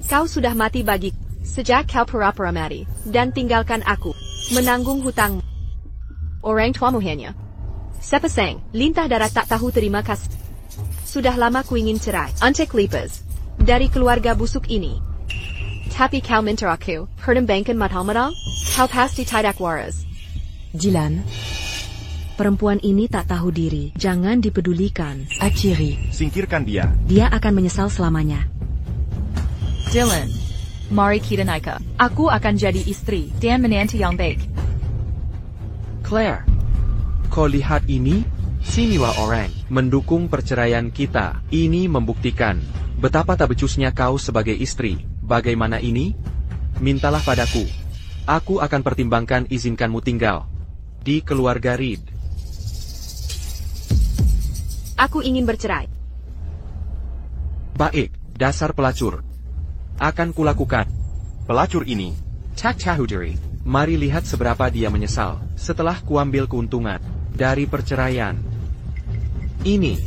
Kau sudah mati bagi sejak kau pura-pura mati dan tinggalkan aku menanggung hutangmu. Orang tuamu hanya sepasang lintah darah tak tahu terima kasih. Sudah lama ku ingin cerai. Antek lipas dari keluarga busuk ini. Tapi kau minta aku pertimbangkan matang-matang. Kau pasti tidak waras. Jilan. Perempuan ini tak tahu diri. Jangan dipedulikan. Akhiri. Singkirkan dia. Dia akan menyesal selamanya. Dylan. Mari kita nikah. Aku akan jadi istri dan menantu yang baik. Claire, kau lihat ini? Sinilah orang mendukung perceraian kita. Ini membuktikan betapa tak becusnya kau sebagai istri. Bagaimana ini? Mintalah padaku. Aku akan pertimbangkan izinkanmu tinggal di keluarga Reed. Aku ingin bercerai. Baik, dasar pelacur. Akan kulakukan. Pelacur ini. Tak tahu diri. Mari lihat seberapa dia menyesal setelah kuambil keuntungan dari perceraian. Ini.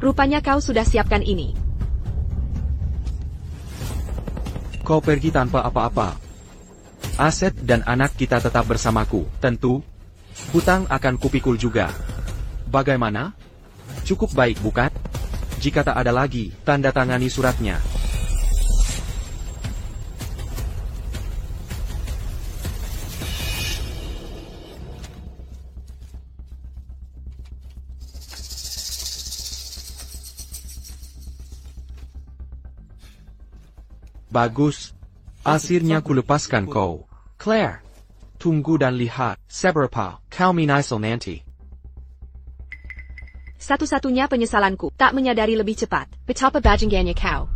Rupanya kau sudah siapkan ini. Kau pergi tanpa apa-apa. Aset dan anak kita tetap bersamaku, tentu. Hutang akan kupikul juga. Bagaimana? Cukup baik bukan? Jika tak ada lagi, tanda tangani suratnya. Bagus. Akhirnya kulepaskan kau. Claire, tunggu dan lihat seberapa kau menyesal nanti. Satu-satunya penyesalanku tak menyadari lebih cepat betapa bajingannya kau.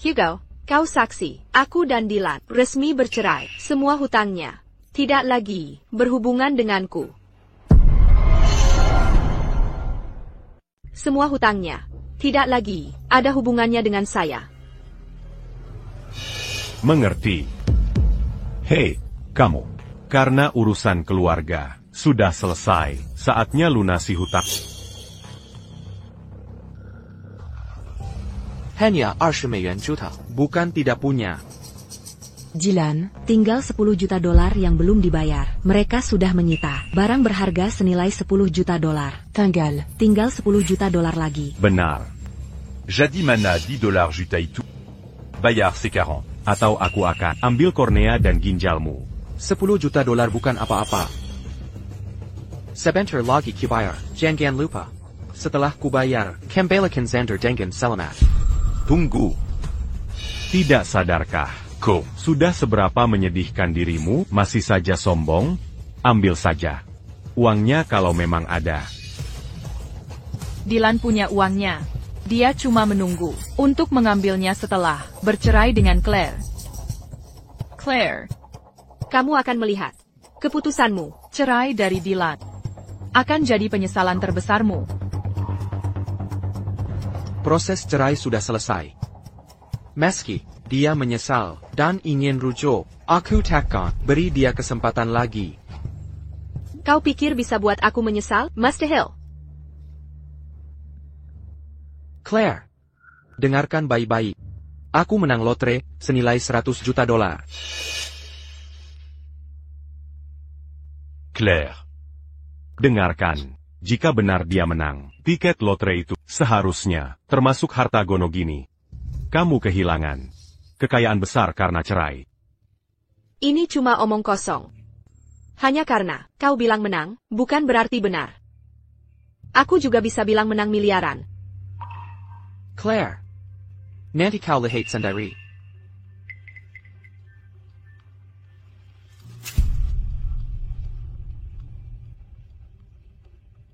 Hugo, kau saksi. Aku dan Dylan resmi bercerai. Semua hutangnya tidak lagi berhubungan denganku. Semua hutangnya Tidak lagi ada hubungannya dengan saya. Mengerti. Hei, kamu. Karena urusan keluarga sudah selesai, saatnya lunasi hutang. Hanya 20 美元 juta. Bukan tidak punya. Jilan, tinggal 10 juta dolar yang belum dibayar. Mereka sudah menyita barang berharga senilai 10 juta dolar. Tinggal 10 juta dolar lagi. Benar. Jadi mana 10 dollars juta itu? Bayar sekarang. Atau aku akan ambil kornea dan ginjalmu. 10 juta dolar bukan apa-apa. Sebentar lagi kubayar, jangan lupa. Setelah kubayar, kembalikan Xander dengan selamat. Tunggu. Tidak sadarkah? Kau sudah seberapa menyedihkan dirimu, masih saja sombong? Ambil saja. Uangnya kalau memang ada. Dylan punya uangnya. Dia cuma menunggu untuk mengambilnya setelah bercerai dengan Claire. Claire, Kamu akan melihat keputusanmu. Cerai dari Dylan akan jadi penyesalan terbesarmu. Proses cerai sudah selesai. Meski dia menyesal dan ingin rujuk, aku takkan beri dia kesempatan lagi. Kau pikir bisa buat aku menyesal, Master Hill? Claire, dengarkan baik-baik. Aku menang lotre senilai 100 juta dolar. Claire, dengarkan. Jika benar dia menang, tiket lotre itu seharusnya termasuk harta Gonogini. Kamu kehilangan kekayaan besar karena cerai. Ini cuma omong kosong. Hanya karena kau bilang menang, bukan berarti benar. Aku juga bisa bilang menang miliaran. Claire, nanti kau lihat sendiri.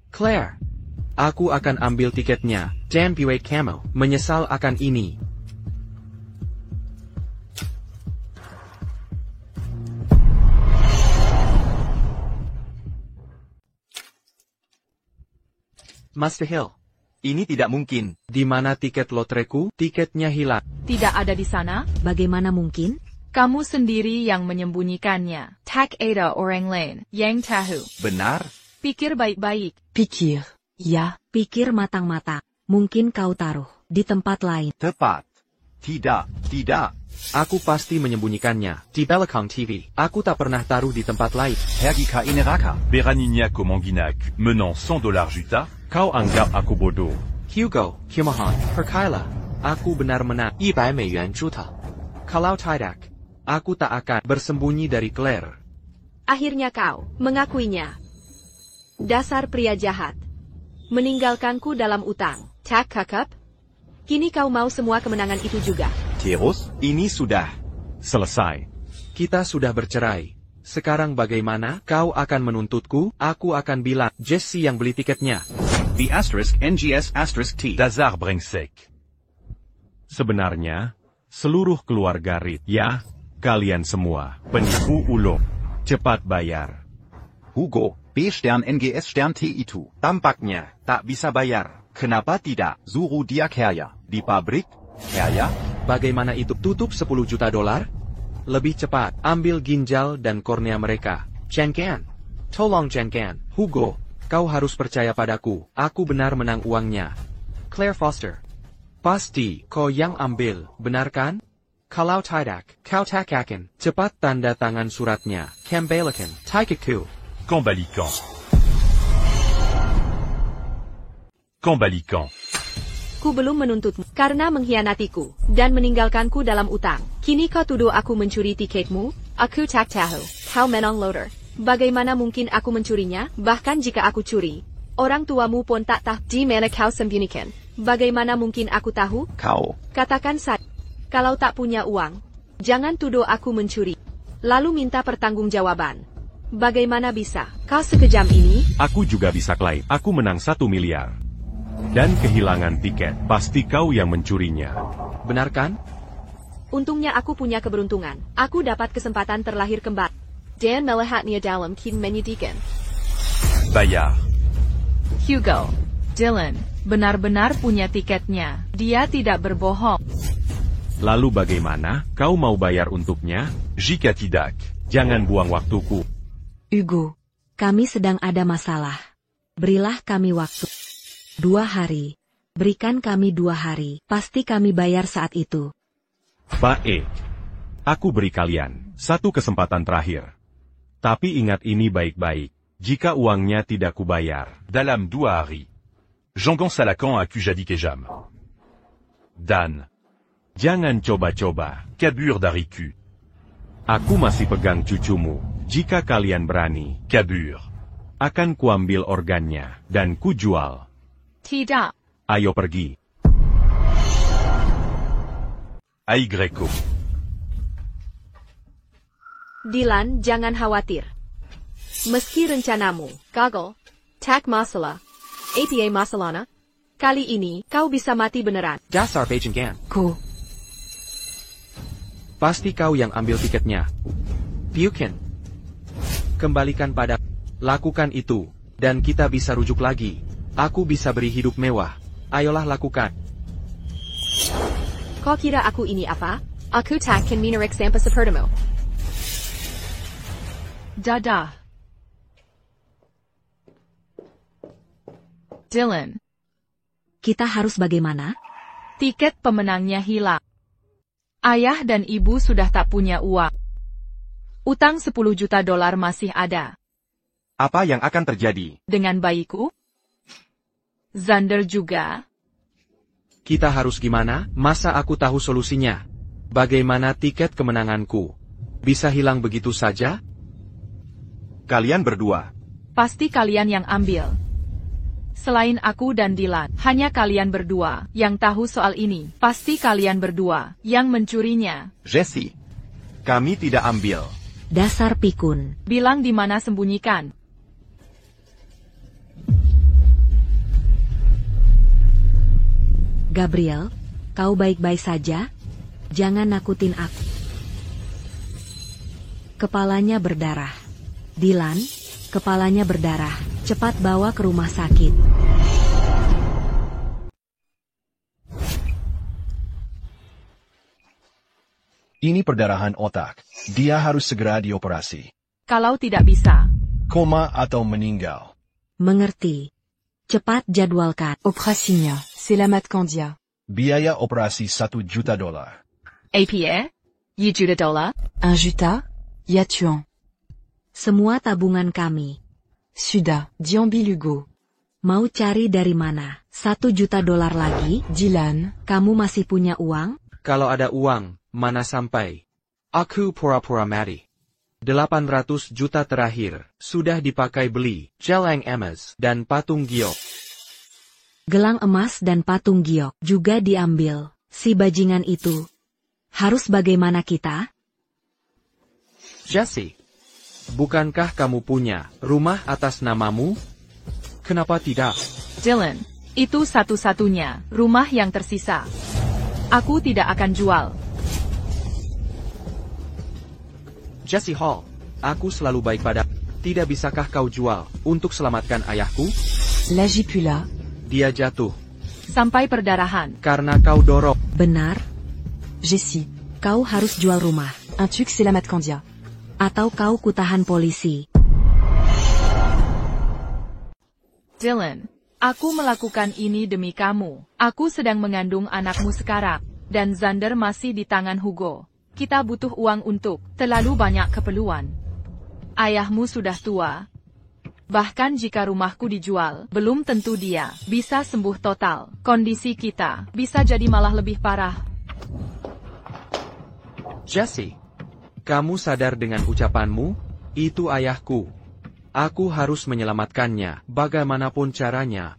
Claire, aku akan ambil tiketnya, dan buat kamu menyesal akan ini. Master Hill, Ini tidak mungkin. di mana tiket lotreku? Tiketnya hilang. Tidak ada di sana? Bagaimana mungkin? Kamu sendiri yang menyembunyikannya. Tak ada orang lain yang tahu. Benar? Pikir baik-baik. Pikir. Ya, pikir matang-matang. Mungkin kau taruh di tempat lain. Tepat. Tidak. Aku pasti menyembunyikannya di belakang TV. Aku tak pernah taruh di tempat lain. Hergika Ineraka. Beranignac Komanginak, menant 100 dollars juta? Kau anggap aku bodoh. Hugo, Kumahan, perkailah. Aku benar menang 100 美元 juta. Kalau tidak, aku tak akan bersembunyi dari Claire. Akhirnya kau mengakuinya. Dasar pria jahat. Meninggalkanku dalam utang. Tak kakap? Kini kau mau semua kemenangan itu juga. Terus, ini sudah Selesai. Kita sudah bercerai. Sekarang bagaimana? Kau akan menuntutku? Aku akan bilang Jesse yang beli tiketnya. The asterisk NGS asterisk T. Dazar Brengsek. Sebenarnya, seluruh keluarga Reed, ya, kalian semua, penipu ulung. Cepat bayar. Hugo, B Stern NGS Stern T itu. Tampaknya tak bisa bayar. Kenapa tidak? Suruh dia kaya. Di pabrik? Kaya? Bagaimana itu? Tutup 10 juta dolar? Lebih cepat, ambil ginjal dan kornea mereka. Jangan. Tolong jangan. Hugo, kau harus percaya padaku. Aku benar menang uangnya. Claire Foster. Pasti, kau yang ambil, benar kan? Kalau tidak, kau tak akan. Cepat tanda tangan suratnya. Kembalikan tiketku. Kembalikan. Kembalikan. Ku belum menuntutmu karena mengkhianatiku dan meninggalkanku dalam utang. Kini kau tuduh aku mencuri tiketmu? Aku tak tahu. Kau menang loader. Bagaimana mungkin aku mencurinya? Bahkan jika aku curi, orang tuamu pun tak tahu di mana kau sembunyikan. Bagaimana mungkin aku tahu? Kau. Katakan saja. Kalau tak punya uang, jangan tuduh aku mencuri. Lalu minta pertanggungjawaban. Bagaimana bisa? Kau sekejam ini? Aku juga bisa klaim. Aku menang 1 miliar. Dan kehilangan tiket. Pasti kau yang mencurinya. Benar kan? Untungnya aku punya keberuntungan. Aku dapat kesempatan terlahir kembali. Dan melihatnya dalam kin menyedihkan. Bayar. Hugo, Dylan benar-benar punya tiketnya. Dia tidak berbohong. Lalu bagaimana? Kau mau bayar untuknya? Jika tidak, Jangan buang waktuku. Hugo, kami sedang ada masalah. Berilah kami waktu. 2 hari. Berikan kami 2 hari. Pasti kami bayar saat itu. Baik. Aku beri kalian 1 kesempatan terakhir. Tapi ingat ini baik-baik. Jika uangnya tidak kubayar, dalam 2 hari. Jangan Salakan aku jadi kejam. Dan jangan coba-coba kabur dariku. Aku masih pegang cucumu. Jika kalian berani Kabur. akan kuambil organnya dan kujual. Tidak. Ayo pergi. Aigreko. Dylan, jangan khawatir. Meski rencanamu gagal, tak masalah. APA masalahnya, kali ini kau bisa mati beneran. Dasar Beijinggan. Ku. Pasti kau yang ambil tiketnya. Bukan. Kembalikan pada. Lakukan itu, dan kita bisa rujuk lagi. Aku bisa beri hidup mewah. Ayolah lakukan. Kau kira aku ini apa? Aku takkan menarik sampai sepertimu. Dadah. Dylan, Kita harus bagaimana? tiket pemenangnya hilang. Ayah dan ibu sudah tak punya uang. Utang $10 juta masih ada. Apa yang akan terjadi? Dengan bayiku? Xander juga? Kita harus gimana? Masa aku tahu solusinya? Bagaimana tiket kemenanganku? Bisa hilang begitu saja? Kalian berdua. Pasti kalian yang ambil. Selain aku dan Dylan, hanya kalian berdua yang tahu soal ini. Pasti kalian berdua yang mencurinya. Jesse. Kami tidak ambil. Dasar pikun. Bilang di mana sembunyikan. Gabriel, kau baik-baik saja? Jangan nakutin aku. Kepalanya berdarah. Dylan, kepalanya berdarah. Cepat bawa ke rumah sakit. Ini perdarahan otak. Dia harus segera dioperasi. Kalau tidak bisa, Koma atau meninggal. Mengerti. Cepat jadwalkan. Operasinya, selamat Kandia. Biaya operasi $1 juta. APA? $1 juta? 1 juta? Ya tuan. Semua tabungan kami. Sudah, diambil Hugo. Mau cari dari mana? $1 juta lagi? Dylan, Kamu masih punya uang? Kalau ada uang, mana sampai? Aku pura-pura mati. 800 juta terakhir, sudah dipakai beli, gelang emas, dan patung giok. Gelang emas dan patung giok juga diambil. Si bajingan itu. Harus bagaimana kita? Jesse, bukankah kamu punya rumah atas namamu? Kenapa tidak? Dylan, itu satu-satunya rumah yang tersisa. Aku tidak akan jual. Jesse Hall, aku selalu baik pada. Tidak bisakah kau jual untuk selamatkan ayahku? Lagipula. Dia jatuh Sampai perdarahan. karena kau dorong. Benar? Jessie, Kau harus jual rumah. un truc selamat Kandia. Atau kau kutahan polisi. Dylan, aku melakukan ini demi kamu. Aku sedang mengandung anakmu sekarang. Dan Xander masih di tangan Hugo. Kita butuh uang untuk terlalu banyak keperluan. Ayahmu sudah tua. Bahkan jika rumahku dijual, belum tentu dia bisa sembuh total. Kondisi kita bisa jadi malah lebih parah. Jesse, kamu sadar dengan ucapanmu? Itu ayahku. Aku harus menyelamatkannya, bagaimanapun caranya.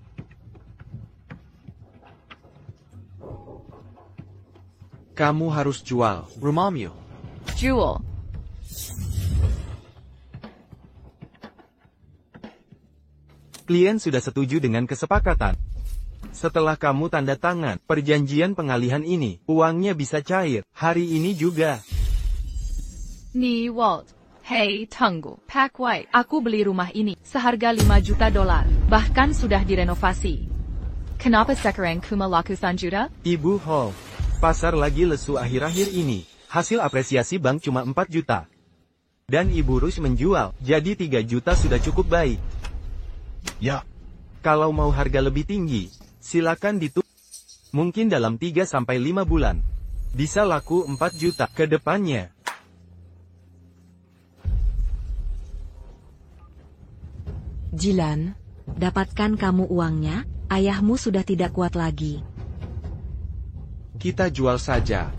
Kamu harus jual rumahmu. Jewel, Klien sudah setuju dengan kesepakatan. Setelah kamu tanda tangan perjanjian pengalihan ini, uangnya bisa cair hari ini juga. Ni Walt. Hey, tunggu. Pak White, aku beli rumah ini seharga $5 juta. Bahkan sudah direnovasi. Kenapa sekarang kuma laku juta? Ibu Hall, pasar lagi lesu akhir-akhir ini. Hasil apresiasi bank cuma 4 juta. Dan Ibu Rush menjual, jadi 3 juta sudah cukup baik. Ya. Kalau mau harga lebih tinggi, silakan ditunggu. Mungkin dalam 3-5 bulan. Bisa laku 4 juta ke depannya. Jilan, dapatkan kamu uangnya, ayahmu sudah tidak kuat lagi. Kita jual saja.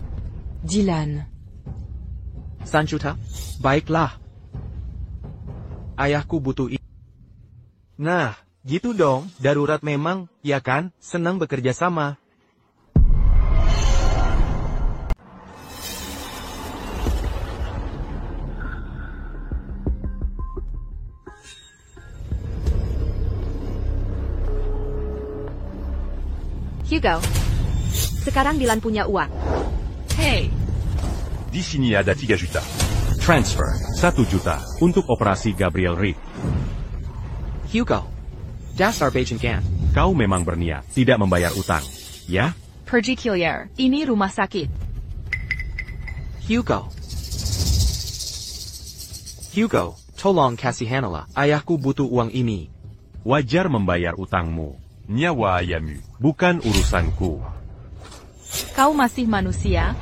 Jilan. 3 juta? Baiklah. Ayahku butuh ini. Nah, gitu dong, darurat memang, ya kan? Senang bekerja sama. Hugo. Sekarang Dylan punya uang. Hey. Di sini ada 3 juta. Transfer 1 juta untuk operasi Gabriel Reed. Hugo. Dasar Bajangan. Kau memang berniat tidak membayar utang, ya? Pergi keluar. Ini rumah sakit. Hugo. Hugo, tolong kasihanlah. Ayahku butuh uang ini. Wajar membayar utangmu. Nyawa ayamu. Bukan urusanku. Kau masih manusia?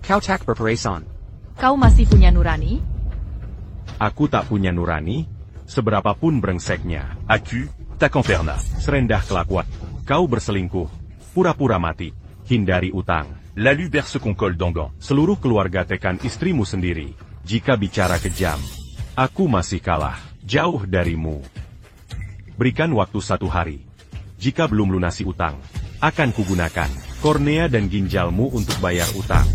Kau tak berperasaan. Kau masih punya nurani? Aku tak punya nurani, seberapapun brengseknya. Aku tak conferna. Serendah kelakuan. Kau berselingkuh. Pura-pura mati. Hindari utang. Lalu berse col dongan. Seluruh keluarga tekan istrimu sendiri. Jika bicara kejam, aku masih kalah. Jauh darimu. Berikan waktu 1 hari. Jika belum lunasi utang, akan kugunakan kornea dan ginjalmu untuk bayar utang.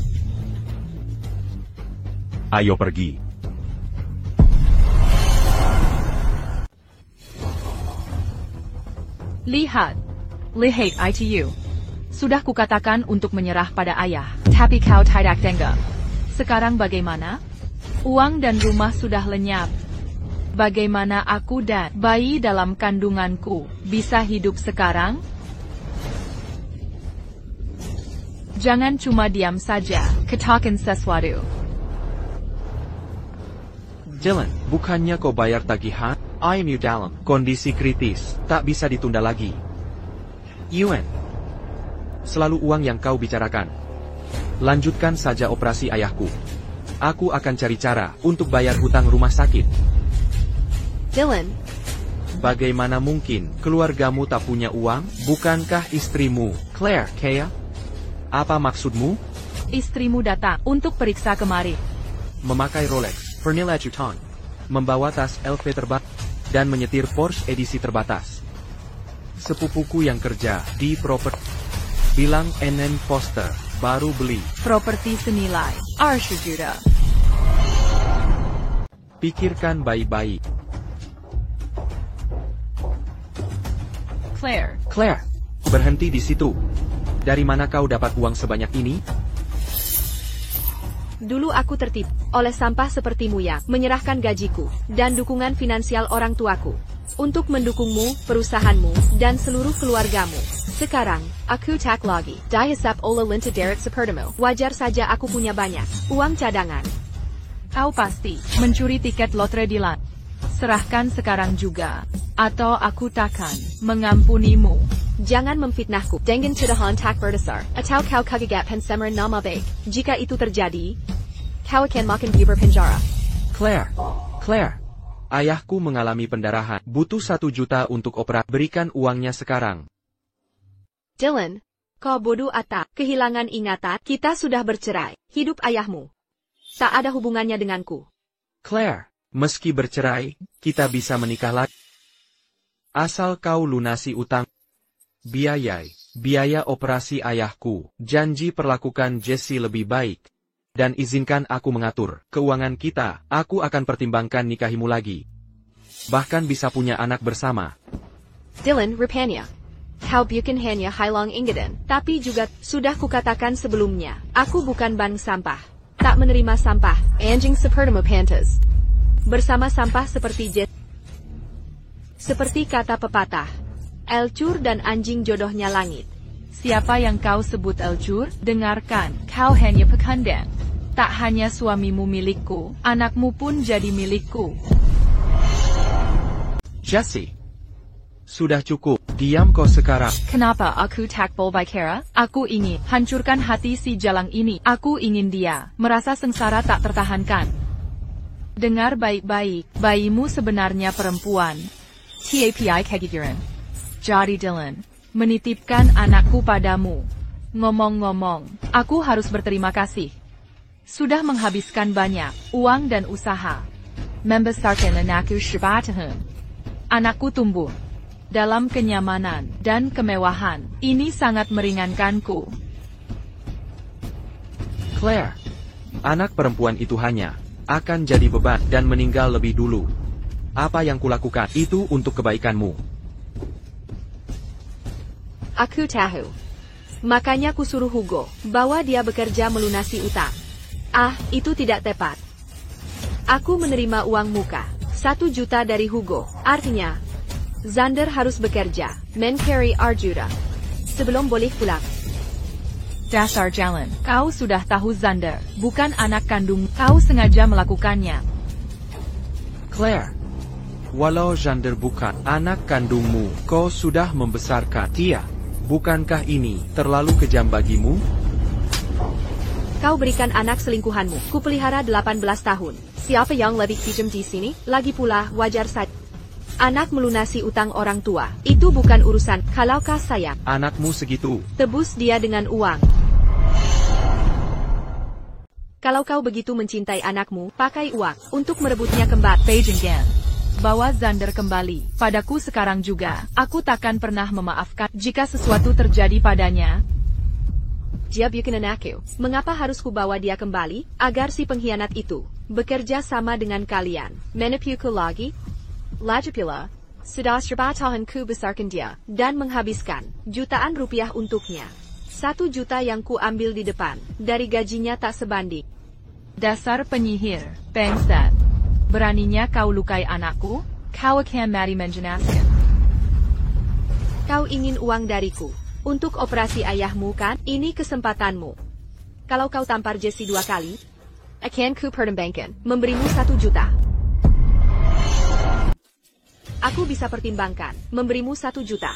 Ayo pergi. Lihat ITU. Sudah kukatakan untuk menyerah pada ayah, tapi kau tidak dengar. Sekarang bagaimana? Uang dan rumah sudah lenyap. Bagaimana aku dan bayi dalam kandunganku bisa hidup sekarang? Jangan cuma diam saja, katakan sesuatu. Dylan, bukannya kau bayar tagihan? IMU dalam kondisi kritis, tak bisa ditunda lagi. Yuan. Selalu uang yang kau bicarakan. Lanjutkan saja operasi ayahku. Aku akan cari cara untuk bayar hutang rumah sakit. Dylan. Bagaimana mungkin keluargamu tak punya uang? Bukankah istrimu, Claire, kaya? Apa maksudmu? Istrimu datang untuk periksa kemari. Memakai Rolex, Pernilla Juton. Membawa tas LV terbatas. Dan menyetir Porsche edisi terbatas. Sepupuku yang kerja di properti. Bilang NN Foster, baru beli. Properti senilai 2 juta. Pikirkan baik-baik. Claire, berhenti di situ. Dari mana kau dapat uang sebanyak ini? Dulu aku tertipu oleh sampah sepertimu yang menyerahkan gajiku dan dukungan finansial orang tuaku untuk mendukungmu, perusahaanmu, dan seluruh keluargamu. Sekarang, aku tak lagi dihisap oleh linta Derek sepertimu. Wajar saja aku punya banyak uang cadangan. Kau pasti mencuri tiket lotre Dylan. Serahkan sekarang juga, atau aku takkan mengampunimu. Jangan memfitnahku dengan tuduhan tak berdasar, atau kau kegagapan semar nama baik. Jika itu terjadi, kau akan makan bubur penjara. Claire, ayahku mengalami pendarahan. Butuh 1 juta untuk operasi. Berikan uangnya sekarang. Dylan, kau bodoh atau kehilangan ingatan? Kita sudah bercerai. Hidup ayahmu tak ada hubungannya denganku. Claire, meski bercerai, kita bisa menikah lagi. Asal kau lunasi utang. Biaya operasi ayahku. Janji perlakukan Jesse lebih baik. Dan izinkan aku mengatur keuangan kita. Aku akan pertimbangkan nikahimu lagi. Bahkan bisa punya anak bersama. Dylan, rupanya kau bukan hanya hilang ingatan, tapi juga sudah kukatakan sebelumnya, aku bukan bank sampah. Tak menerima sampah, anjing sepertimu pantas. Bersama sampah seperti Jesse. Seperti kata pepatah, Elcur dan anjing jodohnya langit. Siapa yang kau sebut Elcur? Dengarkan, kau hanya pekandang. Tak hanya suamimu milikku, anakmu pun jadi milikku. Jesse. Sudah cukup, diam kau sekarang. Kenapa aku takbol Baikara? Aku ingin hancurkan hati si jalang ini. Aku ingin dia merasa sengsara tak tertahankan. Dengar baik-baik, bayimu sebenarnya perempuan. TAPI kegigiran. Jadi Dylan, menitipkan anakku padamu. Ngomong-ngomong, aku harus berterima kasih. Sudah menghabiskan banyak uang dan usaha. Membesarkan anakku 10 tahun. Anakku tumbuh dalam kenyamanan dan kemewahan. Ini sangat meringankanku. Claire, anak perempuan itu hanya akan jadi beban dan meninggal lebih dulu. Apa yang kulakukan itu untuk kebaikanmu. Aku tahu. Makanya kusuruh Hugo bawa dia bekerja melunasi utang. Itu tidak tepat. Aku menerima uang muka 1 juta dari Hugo. Artinya, Xander harus bekerja, mencari Arjuna, sebelum boleh pulang. Dasar jalan, kau sudah tahu Xander, bukan anak kandung, kau sengaja melakukannya. Claire, walau Xander bukan anak kandungmu, kau sudah membesarkan dia. Bukankah ini terlalu kejam bagimu? Kau berikan anak selingkuhanmu, kupelihara 18 tahun. Siapa yang lebih kejam di sini? Lagi pula, wajar saja. Anak melunasi utang orang tua, itu bukan urusan, kalaukah sayang. Anakmu segitu. Tebus dia dengan uang. Kalau kau begitu mencintai anakmu, pakai uang untuk merebutnya kembali. Beijing Gan. Bawa Xander kembali. Padaku sekarang juga. Aku takkan pernah memaafkan jika sesuatu terjadi padanya. Dia bukan anakku. Mengapa harus kubawa dia kembali? Agar si pengkhianat itu bekerja sama dengan kalian. Menipuku lagi. Lagi pula, sudah 10 tahun ku besarkan dia, dan menghabiskan jutaan rupiah untuknya. 1 juta yang ku ambil di depan, dari gajinya tak sebanding. Dasar penyihir, bangsat. Beraninya kau lukai anakku? Kau akan mati menjenaskan. Kau ingin uang dariku untuk operasi ayahmu kan? Ini kesempatanmu. Kalau kau tampar Jesse 2 kali, akan ku pertimbangkan memberimu 1 juta. Aku bisa pertimbangkan memberimu 1 juta.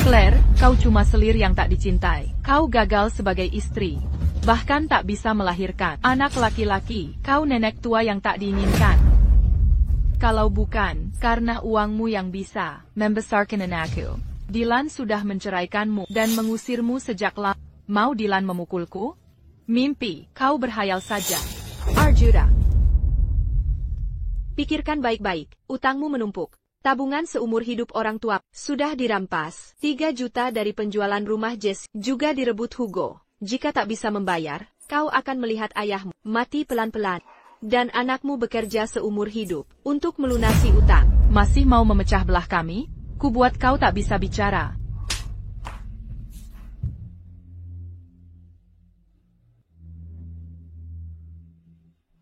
Claire, kau cuma selir yang tak dicintai. Kau gagal sebagai istri. Bahkan tak bisa melahirkan anak laki-laki. Kau nenek tua yang tak diinginkan. Kalau bukan karena uangmu yang bisa membesarkan anakku, Dylan sudah menceraikanmu dan mengusirmu sejak lama. Mau Dylan memukulku? Mimpi, kau berhayal saja. Arjuna, pikirkan baik-baik, utangmu menumpuk. Tabungan seumur hidup orang tua sudah dirampas. 3 juta dari penjualan rumah Jess juga direbut Hugo. Jika tak bisa membayar, kau akan melihat ayahmu mati pelan-pelan. Dan anakmu bekerja seumur hidup untuk melunasi utang. Masih mau memecah belah kami? Kubuat kau tak bisa bicara.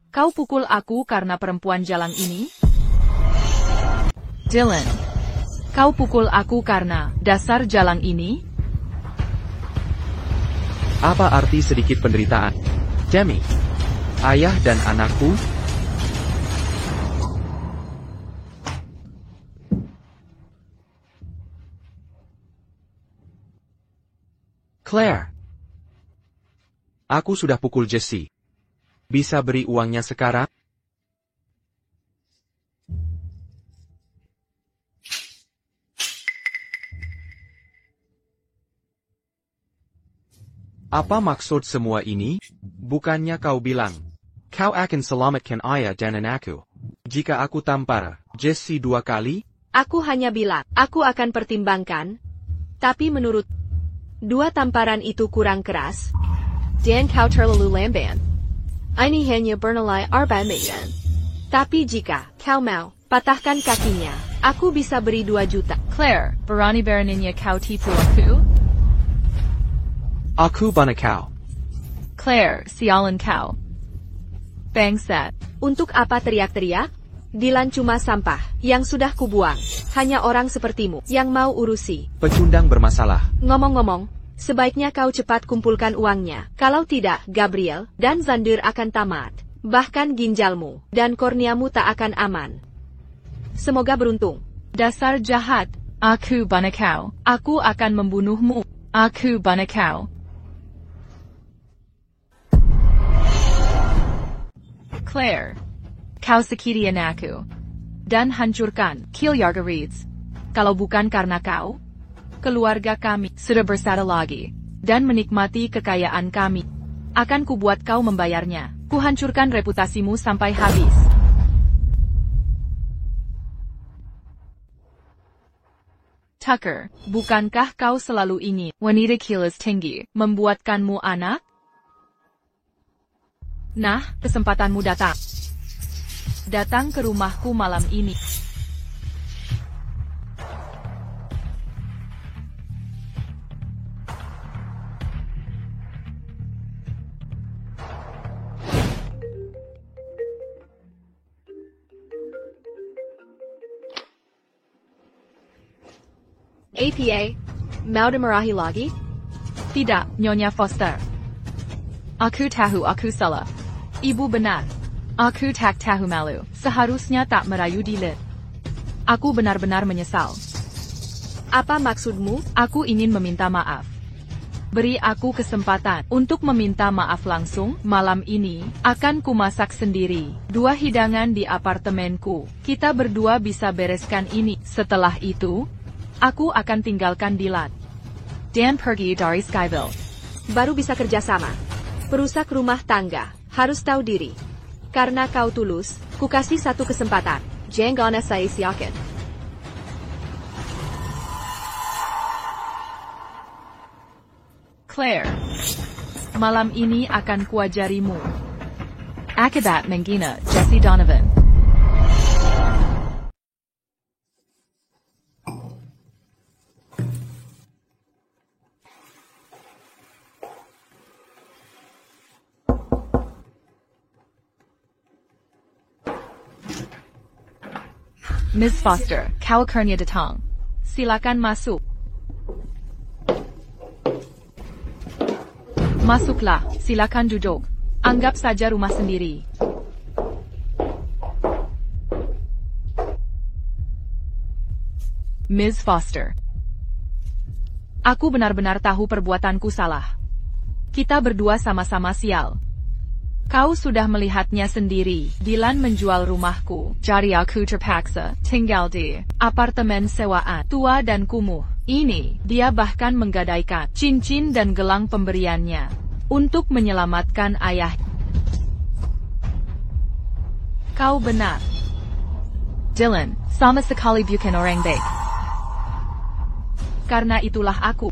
Kau pukul aku karena perempuan jalang ini? Dylan, kau pukul aku karena dasar jalang ini? Apa arti sedikit penderitaan? Demi ayah dan anakku? Claire, aku sudah pukul Jesse. Bisa beri uangnya sekarang? Apa maksud semua ini? Bukannya kau bilang, kau akan selamatkan ayah dan anakku. Jika aku tampar Jesse 2 kali? Aku hanya bilang, aku akan pertimbangkan. Tapi menurut 2 tamparan itu kurang keras. Dan kau terlalu lamban. Ini hanya bernilai 4 million. Tapi jika kau mau patahkan kakinya, aku bisa beri 2 juta. Claire, berani beraninya kau tipu aku? Aku bana kau. Claire, sialan kau. Bangsat. Untuk apa teriak-teriak? Dylan cuma sampah yang sudah kubuang. Hanya orang sepertimu yang mau urusi. Pecundang bermasalah. Ngomong-ngomong, sebaiknya kau cepat kumpulkan uangnya. Kalau tidak, Gabriel dan Xander akan tamat. Bahkan ginjalmu dan korneamu tak akan aman. Semoga beruntung. Dasar jahat. Aku banakau. Aku akan membunuhmu. Aku banakau. Claire. Kau sakiti anakku. Dan hancurkan Kiljarga Reeds. Kalau bukan karena kau, keluarga kami sudah bersatu lagi. Dan menikmati kekayaan kami. Akan kubuat kau membayarnya. Kuhancurkan reputasimu sampai habis. Tucker, bukankah kau selalu ingin wanita kilas tinggi membuatkanmu anak? Nah, kesempatanmu datang. Datang ke rumahku malam ini. APA, mau dimarahi lagi? Tidak, Nyonya Foster. Aku tahu aku salah. Ibu benar. Aku tak tahu malu. Seharusnya tak merayu Dylan. Aku benar-benar menyesal. Apa maksudmu? Aku ingin meminta maaf. Beri aku kesempatan untuk meminta maaf langsung. Malam ini, akan kumasak sendiri 2 hidangan di apartemenku. Kita berdua bisa bereskan ini. Setelah itu, aku akan tinggalkan Dylan dan pergi dari Skyville. Baru bisa kerjasama. Perusak rumah tangga harus tahu diri. Karena kau tulus, ku kasih 1 kesempatan. Jangan saya siakan. Claire, malam ini akan kuajarimu. Akibat menghina Jesse Donovan. Miss Foster, kau akhirnya datang. Silakan masuk. Masuklah, silakan duduk. Anggap saja rumah sendiri. Miss Foster. Aku benar-benar tahu perbuatanku salah. Kita berdua sama-sama sial. Kau sudah melihatnya sendiri. Dylan menjual rumahku. Jadi aku terpaksa tinggal di apartemen sewaan tua dan kumuh. Ini, dia bahkan menggadaikan cincin dan gelang pemberiannya untuk menyelamatkan ayah. Kau benar. Dylan, sama sekali bukan orang baik. Karena itulah aku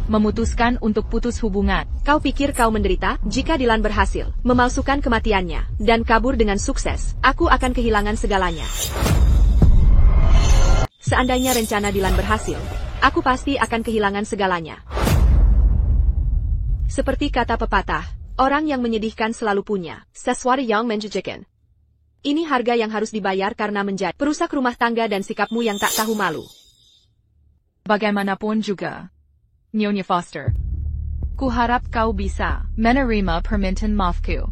memutuskan untuk putus hubungan. Kau pikir kau menderita? Jika Dylan berhasil memalsukan kematiannya dan kabur dengan sukses, aku akan kehilangan segalanya. Seandainya rencana Dylan berhasil, aku pasti akan kehilangan segalanya. Seperti kata pepatah, orang yang menyedihkan selalu punya sesuatu yang menjijikan. Ini harga yang harus dibayar karena menjadi perusak rumah tangga dan sikapmu yang tak tahu malu. Bagaimanapun juga, Nyonya Foster, kuharap kau bisa menerima permintaan maafku.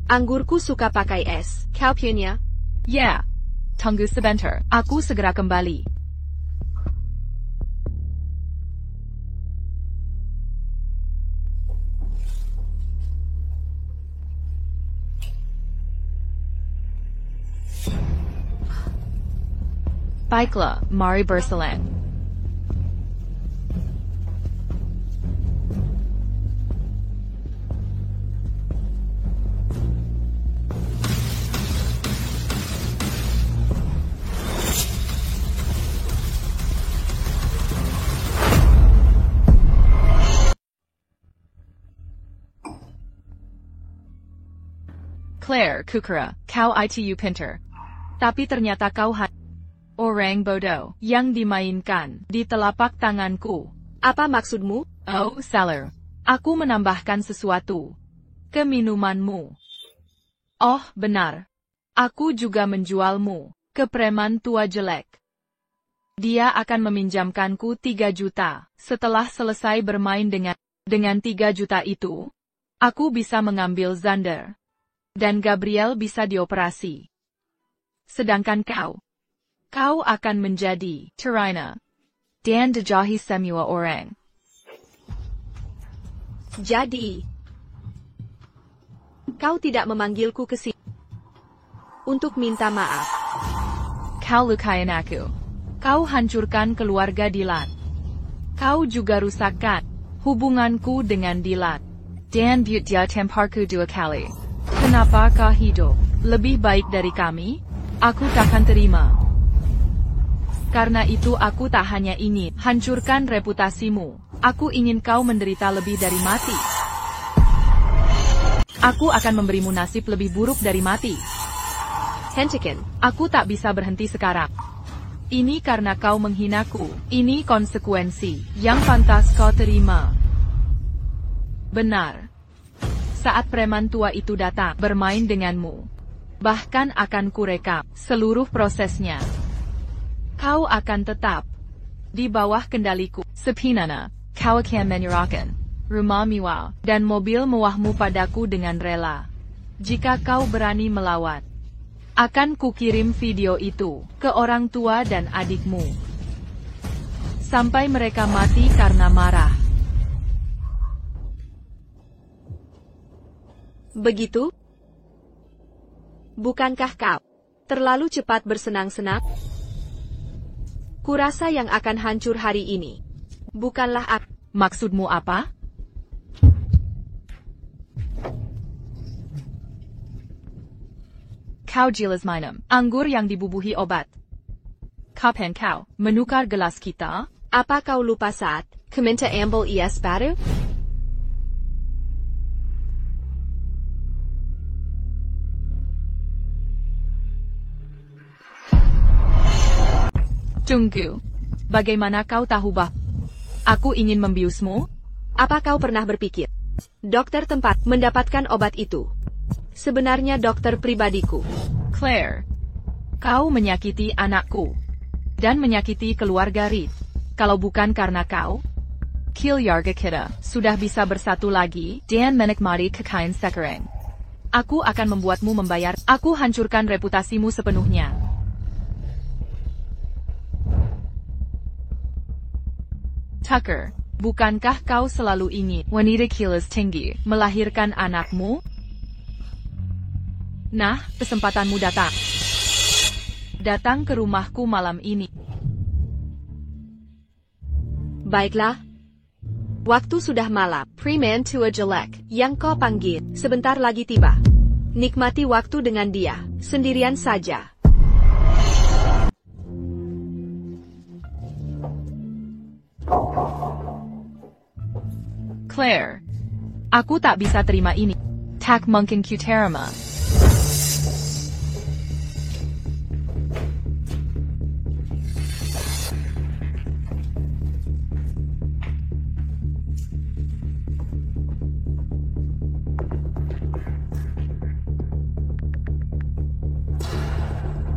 Anggurku suka pakai es. Kau punya? Ya. Tunggu sebentar. Aku segera kembali. Baiklah, mari berselan. Claire Kukura, kau itu pinter. Tapi ternyata kau orang bodoh yang dimainkan di telapak tanganku. Apa maksudmu? Oh, salah. Aku menambahkan sesuatu. ke minumanmu. Oh, benar. Aku juga menjualmu ke preman tua jelek. Dia akan meminjamkanku 3 juta. Setelah selesai bermain dengan 3 juta itu, aku bisa mengambil Xander. Dan Gabriel bisa dioperasi. Sedangkan kau akan menjadi Terina. Dan dijauhi semua orang. Jadi, kau tidak memanggilku ke sini untuk minta maaf. Kau lukain aku. Kau hancurkan keluarga Dylan. Kau juga rusakkan hubunganku dengan Dylan. Dan buat dia temparku 2 kali. Kenapa kau hidup lebih baik dari kami? Aku takkan terima. Karena itu aku tak hanya ingin hancurkan reputasimu. Aku ingin kau menderita lebih dari mati. Aku akan memberimu nasib lebih buruk dari mati. Hentikan. Aku tak bisa berhenti sekarang. Ini karena kau menghinaku. Ini konsekuensi yang pantas kau terima. Benar. Saat preman tua itu datang bermain denganmu, bahkan akan kurekam seluruh prosesnya. Kau akan tetap di bawah kendaliku. Sepinana, kau akan menyerahkan rumah mewah dan mobil mewahmu padaku dengan rela. Jika kau berani melawan, akan kukirim video itu ke orang tua dan adikmu. Sampai mereka mati karena marah. Begitu? Bukankah kau terlalu cepat bersenang-senang? Kurasa yang akan hancur hari ini bukanlah aku. Maksudmu apa? Kau jelas minum anggur yang dibubuhi obat. Kapan kau menukar gelas kita? Apa kau lupa saat kau minta ambil es baru? Tunggu. Bagaimana kau tahu bah? Aku ingin membiusmu? Apa kau pernah berpikir? Dokter tempat mendapatkan obat itu sebenarnya dokter pribadiku. Claire, kau menyakiti anakku dan menyakiti keluarga Reed. Kalau bukan karena kau, keluarga kita sudah bisa bersatu lagi dan menikmati kekayaan sekarang. Aku akan membuatmu membayar. Aku hancurkan reputasimu sepenuhnya. Tucker, bukankah kau selalu ingin wanita kilas tinggi melahirkan anakmu? Nah, kesempatanmu datang. Datang ke rumahku malam ini. Baiklah. Waktu sudah malam. Preman tua jelek yang kau panggil sebentar lagi tiba. Nikmati waktu dengan dia, sendirian saja. Claire, aku tak bisa terima ini. Tak mungkin ku terima.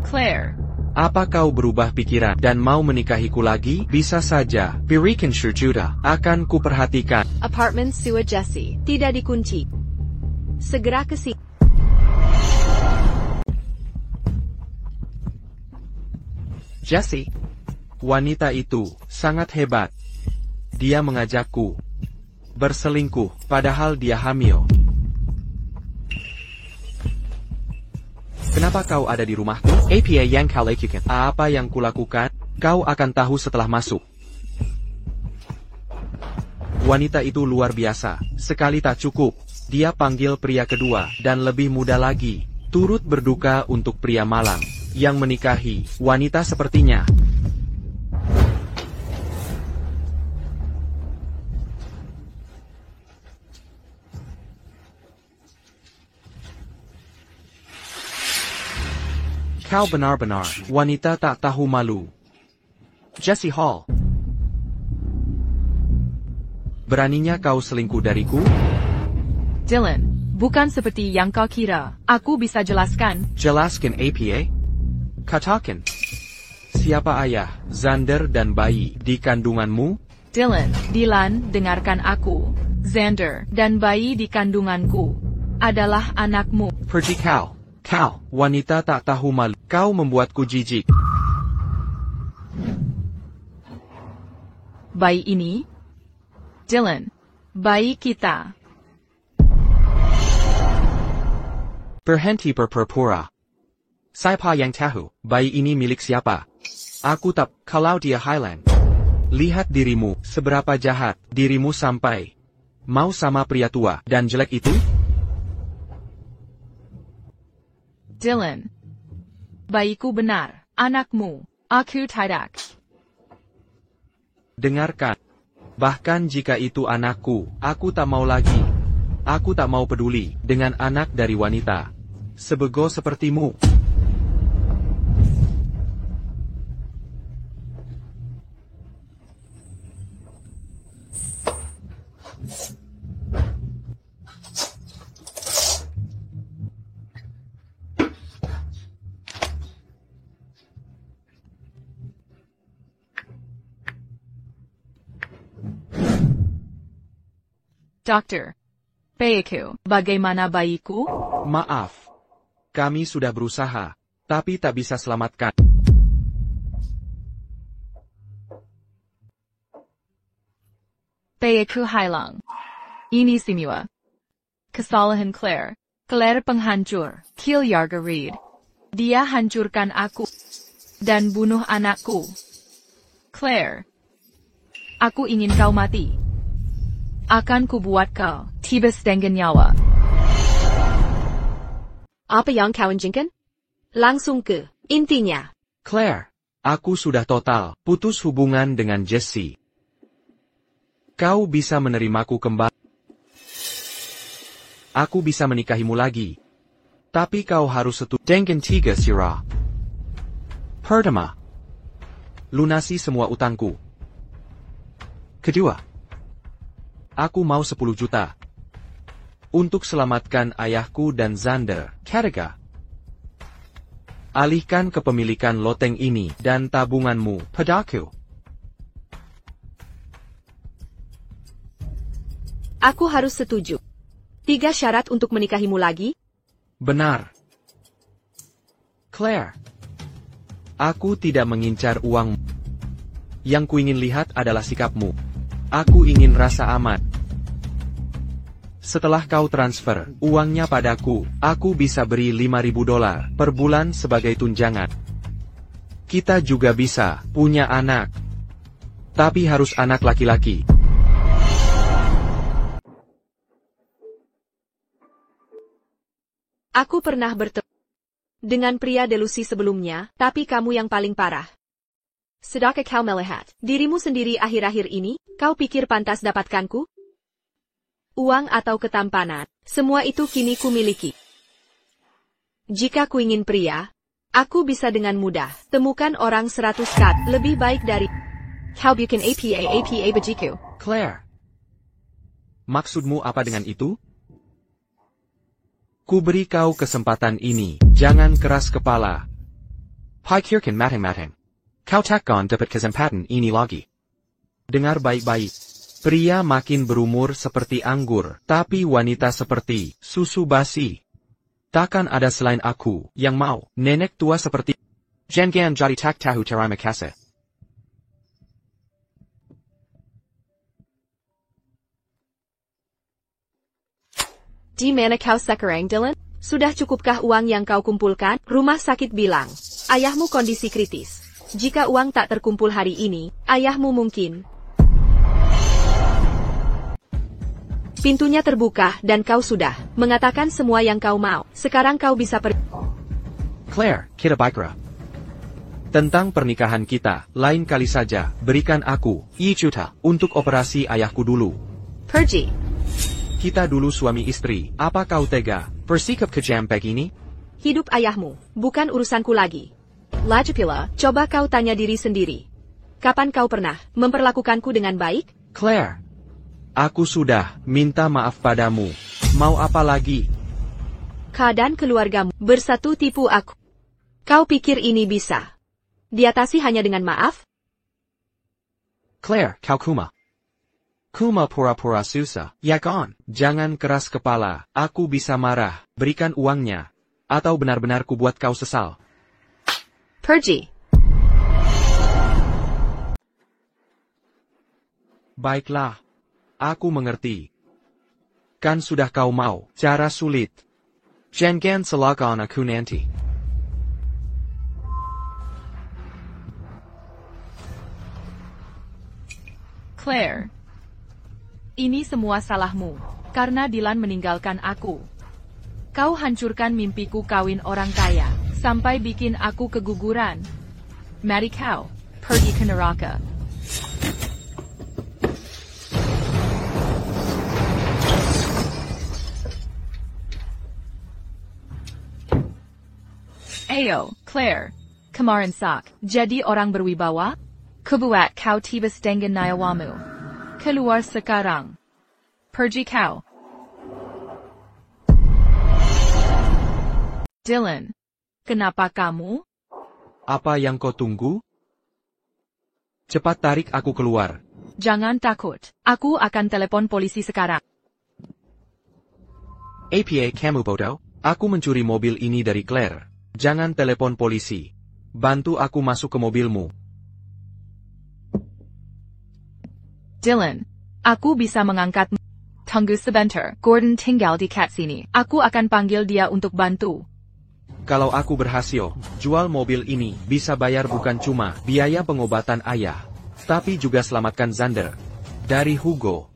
Claire. Apa kau berubah pikiran dan mau menikahiku lagi? Bisa saja. Berikan sejuta. Akan kuperhatikan. Apartemen sewa Jesse tidak dikunci. Segera ke sini. Jesse. Wanita itu sangat hebat. Dia mengajakku berselingkuh padahal dia hamil. Kenapa kau ada di rumahku? Apa yang kau lakukan? Apa yang kulakukan? Kau akan tahu setelah masuk. Wanita itu luar biasa. Sekali tak cukup. Dia panggil pria kedua dan lebih muda lagi. Turut berduka untuk pria malang yang menikahi wanita sepertinya. Kau benar-benar wanita tak tahu malu. Jesse Hall. Beraninya kau selingkuh dariku? Dylan, Bukan seperti yang kau kira. Aku bisa jelaskan. Jelaskan apa? Katakan. Siapa ayah, Xander dan bayi di kandunganmu? Dylan, dengarkan aku. Xander dan bayi di kandunganku adalah anakmu. Pergi kau. Kau, wanita tak tahu malu. Kau membuatku jijik. Bayi ini? Dylan, bayi kita. Berhenti berpura-pura. Siapa yang tahu, bayi ini milik siapa? Aku tak, kalau dia Highland. Lihat dirimu, seberapa jahat dirimu sampai mau sama pria tua dan jelek itu? Dylan, bayiku benar, anakmu, aku tidak. Dengarkan. Bahkan jika itu anakku, aku tak mau lagi. Aku tak mau peduli dengan anak dari wanita sebego sepertimu. Dokter, bayiku, bagaimana bayiku? Maaf. Kami sudah berusaha, tapi tak bisa selamatkan. Bayiku hilang. Ini semua kesalahan Claire. Claire penghancur, Killiarga Reed. Dia hancurkan aku dan bunuh anakku. Claire, aku ingin kau mati. Akan kubuat kau tibas dengan nyawa. Apa yang kau inginkan? Langsung ke intinya. Claire, aku sudah total putus hubungan dengan Jesse. Kau bisa menerimaku kembali. Aku bisa menikahimu lagi. Tapi kau harus setuju dengan 3 sirah. Pertama, lunasi semua utangku. Kedua, aku mau 10 juta. Untuk selamatkan ayahku dan Xander. Ketiga, alihkan kepemilikan loteng ini dan tabunganmu padaku. Aku harus setuju. 3 syarat untuk menikahimu lagi? Benar. Claire, aku tidak mengincar uangmu. Yang kuingin lihat adalah sikapmu. Aku ingin rasa aman. Setelah kau transfer uangnya padaku, aku bisa beri $5.000 per bulan sebagai tunjangan. Kita juga bisa punya anak. Tapi harus anak laki-laki. Aku pernah bertemu dengan pria delusi sebelumnya, tapi kamu yang paling parah. Sedangkan kau melihat dirimu sendiri akhir-akhir ini, kau pikir pantas dapatkanku? Uang atau ketampanan, semua itu kini ku miliki. Jika ku ingin pria, aku bisa dengan mudah temukan orang 100 kat lebih baik dari kau bikin apa bajiku. Claire, maksudmu apa dengan itu? Ku beri kau kesempatan ini, jangan keras kepala. Pikirkan matang-matang. Kau takkan dapat kesempatan ini lagi. Dengar baik-baik. Pria makin berumur seperti anggur, tapi wanita seperti susu basi. Takkan ada selain aku yang mau nenek tua seperti jangan jadi tak tahu terima kasih. Di mana kau sekarang, Dylan? Sudah cukupkah uang yang kau kumpulkan? Rumah sakit bilang, ayahmu kondisi kritis. Jika uang tak terkumpul hari ini, ayahmu mungkin. Pintunya terbuka dan kau sudah mengatakan semua yang kau mau. Sekarang kau bisa pergi. Claire, kita bicara tentang pernikahan kita. Lain kali saja, berikan aku $1 untuk operasi ayahku dulu. Pergi. Kita dulu suami istri. Apa kau tega bersikap kejam begini? Hidup ayahmu bukan urusanku lagi. Lagi pula, coba kau tanya diri sendiri. Kapan kau pernah memperlakukanku dengan baik? Claire, aku sudah minta maaf padamu. Mau apa lagi? Keadaan keluargamu bersatu tipu aku. Kau pikir ini bisa diatasi hanya dengan maaf? Claire, kau kuma. Kuma pura-pura susah. Yakon, jangan keras kepala. Aku bisa marah. Berikan uangnya. Atau benar-benar ku buat kau sesal. Pergi. Baiklah. Aku mengerti. Kan sudah kau mau. Cara sulit. Jangan salahkan aku nanti. Claire. Ini semua salahmu. Karena Dylan meninggalkan aku. Kau hancurkan mimpiku kawin orang kaya. Sampai bikin aku keguguran. Mari kau. Pergi ke neraka. Ayo, Claire. Kemarin sak. Jadi orang berwibawa? Kebuat kau tibas dengan nyawamu. Keluar sekarang. Pergi kau. Dylan. Kenapa kamu? Apa yang kau tunggu? Cepat tarik aku keluar. Jangan takut. Aku akan telepon polisi sekarang. APA kamu bodoh. Aku mencuri mobil ini dari Claire. Jangan telepon polisi. Bantu aku masuk ke mobilmu. Dylan. Aku bisa mengangkatmu. Tunggu sebentar. Gordon tinggal di kat sini. Aku akan panggil dia untuk bantu. Kalau aku berhasil jual mobil ini, bisa bayar bukan cuma biaya pengobatan ayah, tapi juga selamatkan Xander dari Hugo.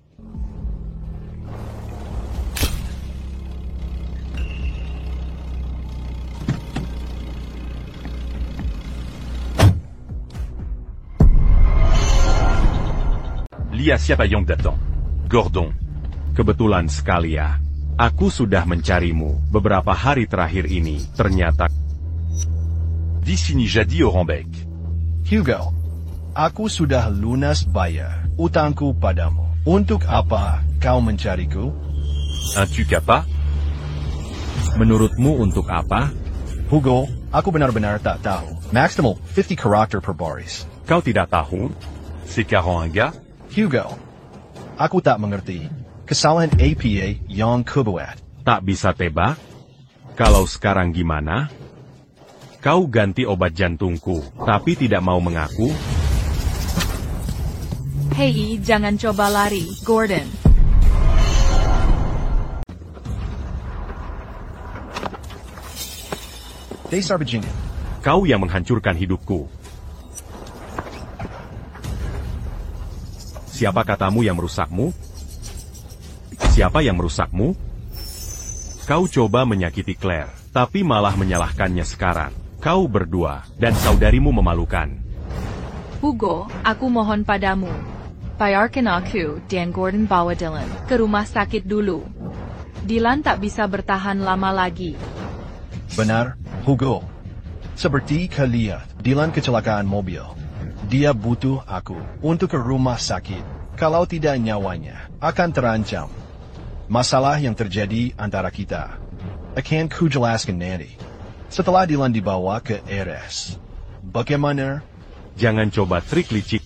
Lia siapa yang datang? Gordon. Kebetulan sekali ya. Aku sudah mencarimu beberapa hari terakhir ini. Ternyata Di sini jadi Orenbeck. Hugo, aku sudah lunas bayar utangku padamu. Untuk apa kau mencariku? Un tu capa? menurutmu untuk apa? Hugo, aku benar-benar tak tahu. Maximal 50 karakter per baris. Kau tidak tahu? C'est 41 gars? Hugo, aku tak mengerti. Kesalahan APA yang kebuat. Tak bisa tebak? Kalau sekarang gimana? Kau ganti obat jantungku, tapi tidak mau mengaku? Hei, jangan coba lari, Gordon. Dasar bajingan. Kau yang menghancurkan hidupku. Siapa katamu yang merusakmu? Siapa yang merusakmu? Kau coba menyakiti Claire, tapi malah menyalahkannya sekarang. Kau berdua, dan saudarimu memalukan. Hugo, aku mohon padamu. Bayarkan aku dan Gordon bawa Dylan ke rumah sakit dulu. Dylan tak bisa bertahan lama lagi. Benar, Hugo. Seperti kalian, Dylan kecelakaan mobil. Dia butuh aku untuk ke rumah sakit. Kalau tidak nyawanya akan terancam. Masalah yang terjadi antara kita akan kujelaskan nanti. Setelah Dylan dibawa ke RS. Bagaimana? Jangan coba trik licik.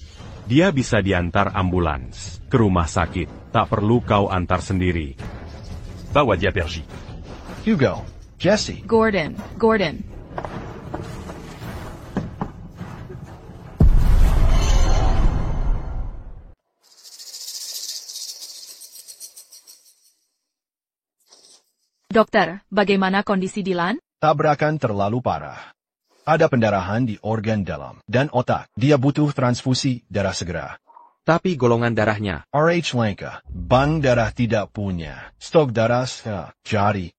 Dia bisa diantar ambulans ke rumah sakit. Tak perlu kau antar sendiri. Bawa dia pergi. Hugo, Jesse. Gordon. Dokter, bagaimana kondisi Dylan? Tabrakan terlalu parah. Ada pendarahan di organ dalam dan otak. Dia butuh transfusi darah segera. Tapi golongan darahnya. RH langka. Bank darah tidak punya. Stok darah jadi.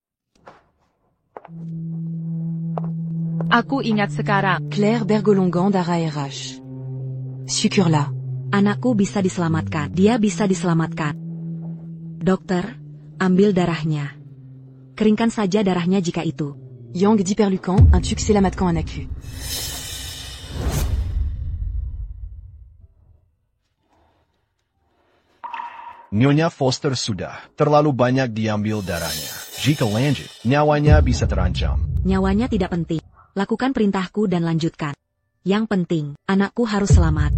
Aku ingat sekarang. Claire Bergolongan darah RH. Syukurlah. Anakku bisa diselamatkan. Dia bisa diselamatkan. Dokter, ambil darahnya. Keringkan saja darahnya jika itu. Yang d'hyperlucan, un tuxelamatcan en acu. Nyonya Foster sudah terlalu banyak diambil darahnya. Jika lanjut, nyawanya bisa terancam. Nyawanya tidak penting. Lakukan perintahku dan lanjutkan. Yang penting, anakku harus selamat.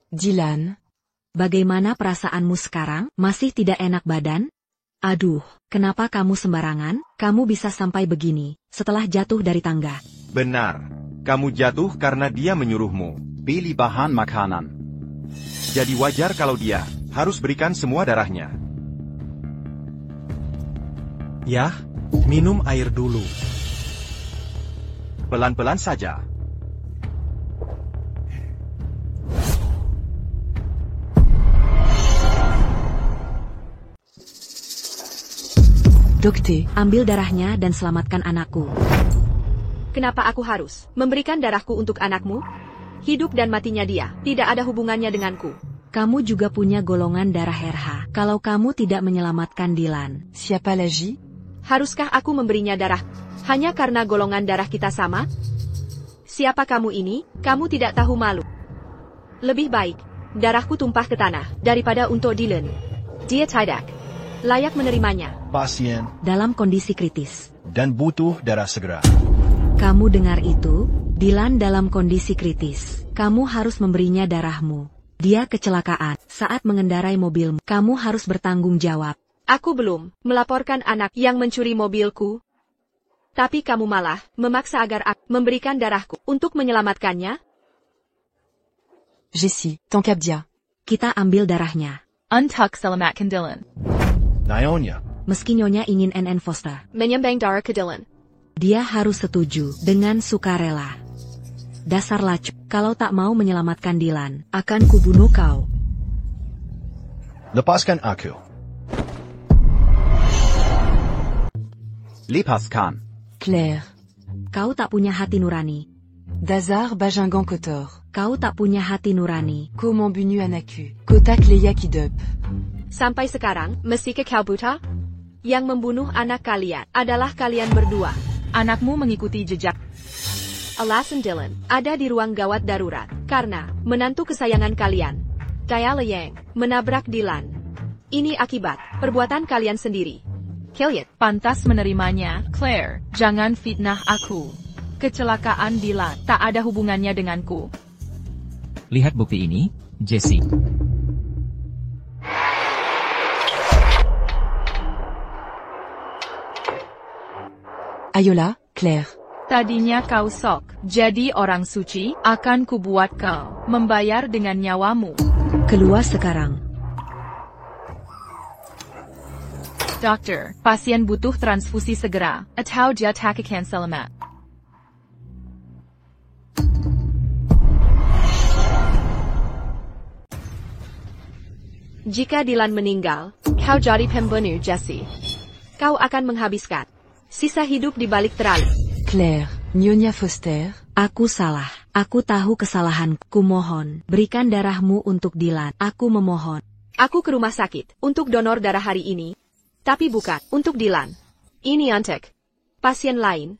Dylan, Bagaimana perasaanmu sekarang? Masih tidak enak badan? Aduh, kenapa kamu sembarangan? Kamu bisa sampai begini, setelah jatuh dari tangga. Benar. Kamu jatuh karena dia menyuruhmu. Pilih bahan makanan. Jadi wajar kalau dia harus berikan semua darahnya. Yah, minum air dulu. Pelan-pelan saja. Dokter, ambil darahnya dan selamatkan anakku. Kenapa aku harus memberikan darahku untuk anakmu? Hidup dan matinya dia tidak ada hubungannya denganku. Kamu juga punya golongan darah RH. Kalau kamu tidak menyelamatkan Dylan, siapa lagi? Haruskah aku memberinya darah hanya karena golongan darah kita sama? Siapa kamu ini? Kamu tidak tahu malu. Lebih baik darahku tumpah ke tanah daripada untuk Dylan. Dia tidak layak menerimanya. Pasien dalam kondisi kritis dan butuh darah segera. Kamu dengar itu? Dylan dalam kondisi kritis. Kamu harus memberinya darahmu. Dia kecelakaan saat mengendarai mobilmu. Kamu harus bertanggung jawab. Aku belum melaporkan anak yang mencuri mobilku. Tapi kamu malah memaksa agar aku memberikan darahku untuk menyelamatkannya. Jessie, Tankabdia. Kita ambil darahnya. Untuk selamatkan Dylan. Nyonya. Meski Nyonya ingin NN Foster menyembang darah ke Dylan, dia harus setuju dengan sukarela. Dasar lacu, kalau tak mau menyelamatkan Dylan, akan kubunuh kau. Lepaskan aku. Lepaskan. Claire. Kau tak punya hati nurani. Dazar Bagingan Kotor. Kau tak punya hati nurani. Comment bunu anaku. Kotak Leia Kidop. Sampai sekarang, mesti ke kau buta? Yang membunuh anak kalian adalah kalian berdua. Anakmu mengikuti jejak. Alasan Dylan ada di ruang gawat darurat karena menantu kesayangan kalian, Diala Yang, menabrak Dylan. Ini akibat perbuatan kalian sendiri. Kill it. Pantas menerimanya, Claire. Jangan fitnah aku. Kecelakaan Dylan tak ada hubungannya denganku. Lihat bukti ini, Jessie. Ayolah, Claire. Tadinya kau sok jadi orang suci, akan kubuat kau membayar dengan nyawamu. Keluar sekarang. Dokter, pasien butuh transfusi segera, atau dia tak akan selamat. Jika Dylan meninggal, kau jadi pembunuh Jessie. Kau akan menghabiskan sisa hidup di balik terali. Claire, Nyonya Foster. Aku salah. Aku tahu kesalahanku. Mohon, berikan darahmu untuk Dylan. Aku memohon. Aku ke rumah sakit untuk donor darah hari ini. Tapi bukan untuk Dylan. Ini untuk pasien lain.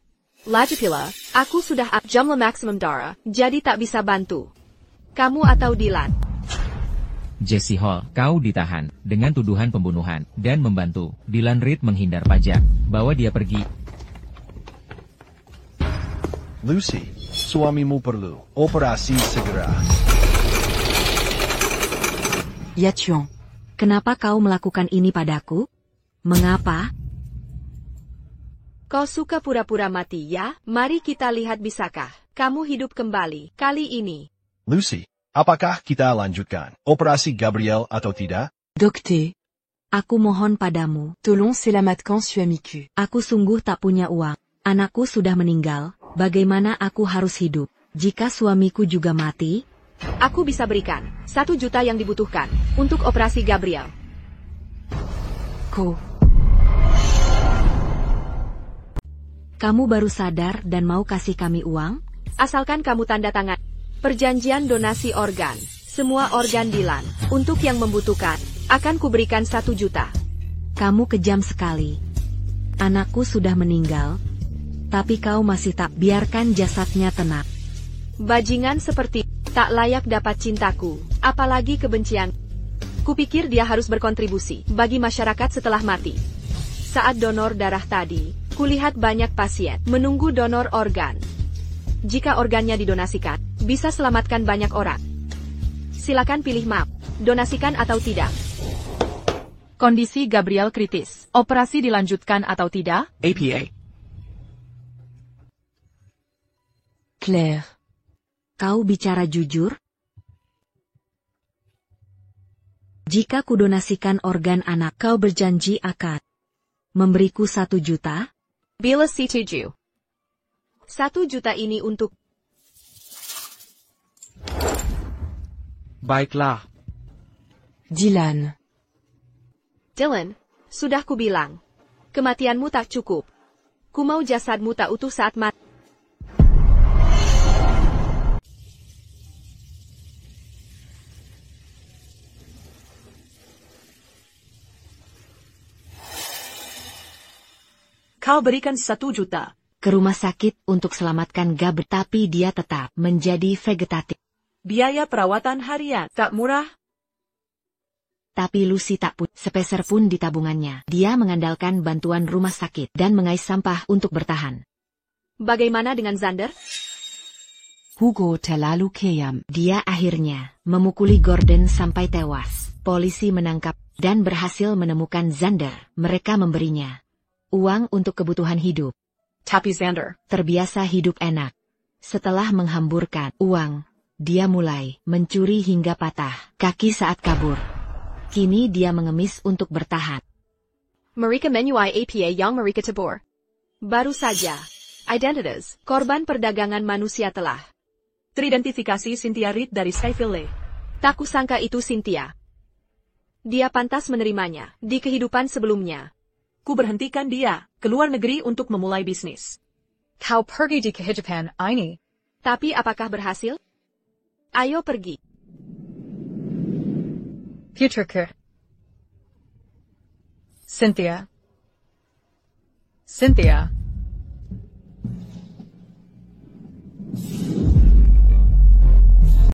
Lagi pula, aku sudah up jumlah maksimum darah, jadi tak bisa bantu kamu atau Dylan. Jessie Hall, kau ditahan dengan tuduhan pembunuhan dan membantu Dylan Reed menghindar pajak. Bawa dia pergi. Lucy, suamimu perlu operasi segera. Ya Chuan. Kenapa kau melakukan ini padaku? Mengapa? Kau suka pura-pura mati ya? Mari kita lihat bisakah kamu hidup kembali kali ini. Lucy, apakah kita lanjutkan operasi Gabriel atau tidak? Dokter. Aku mohon padamu. Tolong selamatkan suamiku. Aku sungguh tak punya uang. Anakku sudah meninggal. Bagaimana aku harus hidup? Jika suamiku juga mati, aku bisa berikan 1 juta yang dibutuhkan untuk operasi Gabriel. Kamu baru sadar dan mau kasih kami uang? Asalkan kamu tanda tangan perjanjian donasi organ, semua organ Dylan, untuk yang membutuhkan, akan kuberikan 1 juta. Kamu kejam sekali. Anakku sudah meninggal, tapi kau masih tak biarkan jasadnya tenang. Bajingan seperti Tak layak dapat cintaku, apalagi kebencian. Kupikir dia harus berkontribusi bagi masyarakat setelah mati. Saat donor darah tadi, kulihat banyak pasien menunggu donor organ. Jika organnya didonasikan, bisa selamatkan banyak orang. Silakan pilih map, donasikan atau tidak. Kondisi Gabriel kritis. Operasi dilanjutkan atau tidak? APA. Claire, kau bicara jujur? Jika kudonasikan organ anak, kau berjanji akan memberiku 1 juta? Bila setuju. 1 juta ini untuk... Baiklah. Dylan, sudah kubilang. Kematianmu tak cukup. Ku mau jasadmu tak utuh saat mati. Kau berikan 1 juta. Ke rumah sakit untuk selamatkan Gab, tapi dia tetap menjadi vegetatif. Biaya perawatan harian tak murah. Tapi Lucy tak punya sepeser pun di tabungannya. Dia mengandalkan bantuan rumah sakit dan mengais sampah untuk bertahan. Bagaimana dengan Xander? Hugo terlalu kejam. Dia akhirnya memukuli Gordon sampai tewas. Polisi menangkap dan berhasil menemukan Xander. Mereka memberinya uang untuk kebutuhan hidup. Tapi Xander terbiasa hidup enak. Setelah menghamburkan uang, dia mulai mencuri hingga patah kaki saat kabur. Kini dia mengemis untuk bertahan. Mereka menyuai APA yang mereka cebur. Baru saja, identitas korban perdagangan manusia telah teridentifikasi Cynthia Reed dari Skyville. Tak kusangka itu Cynthia. Dia pantas menerimanya di kehidupan sebelumnya. Ku berhentikan dia ke luar negeri untuk memulai bisnis. Kau pergi di kehidupan ini. Tapi apakah berhasil? Ayo pergi. Putriku. Cynthia.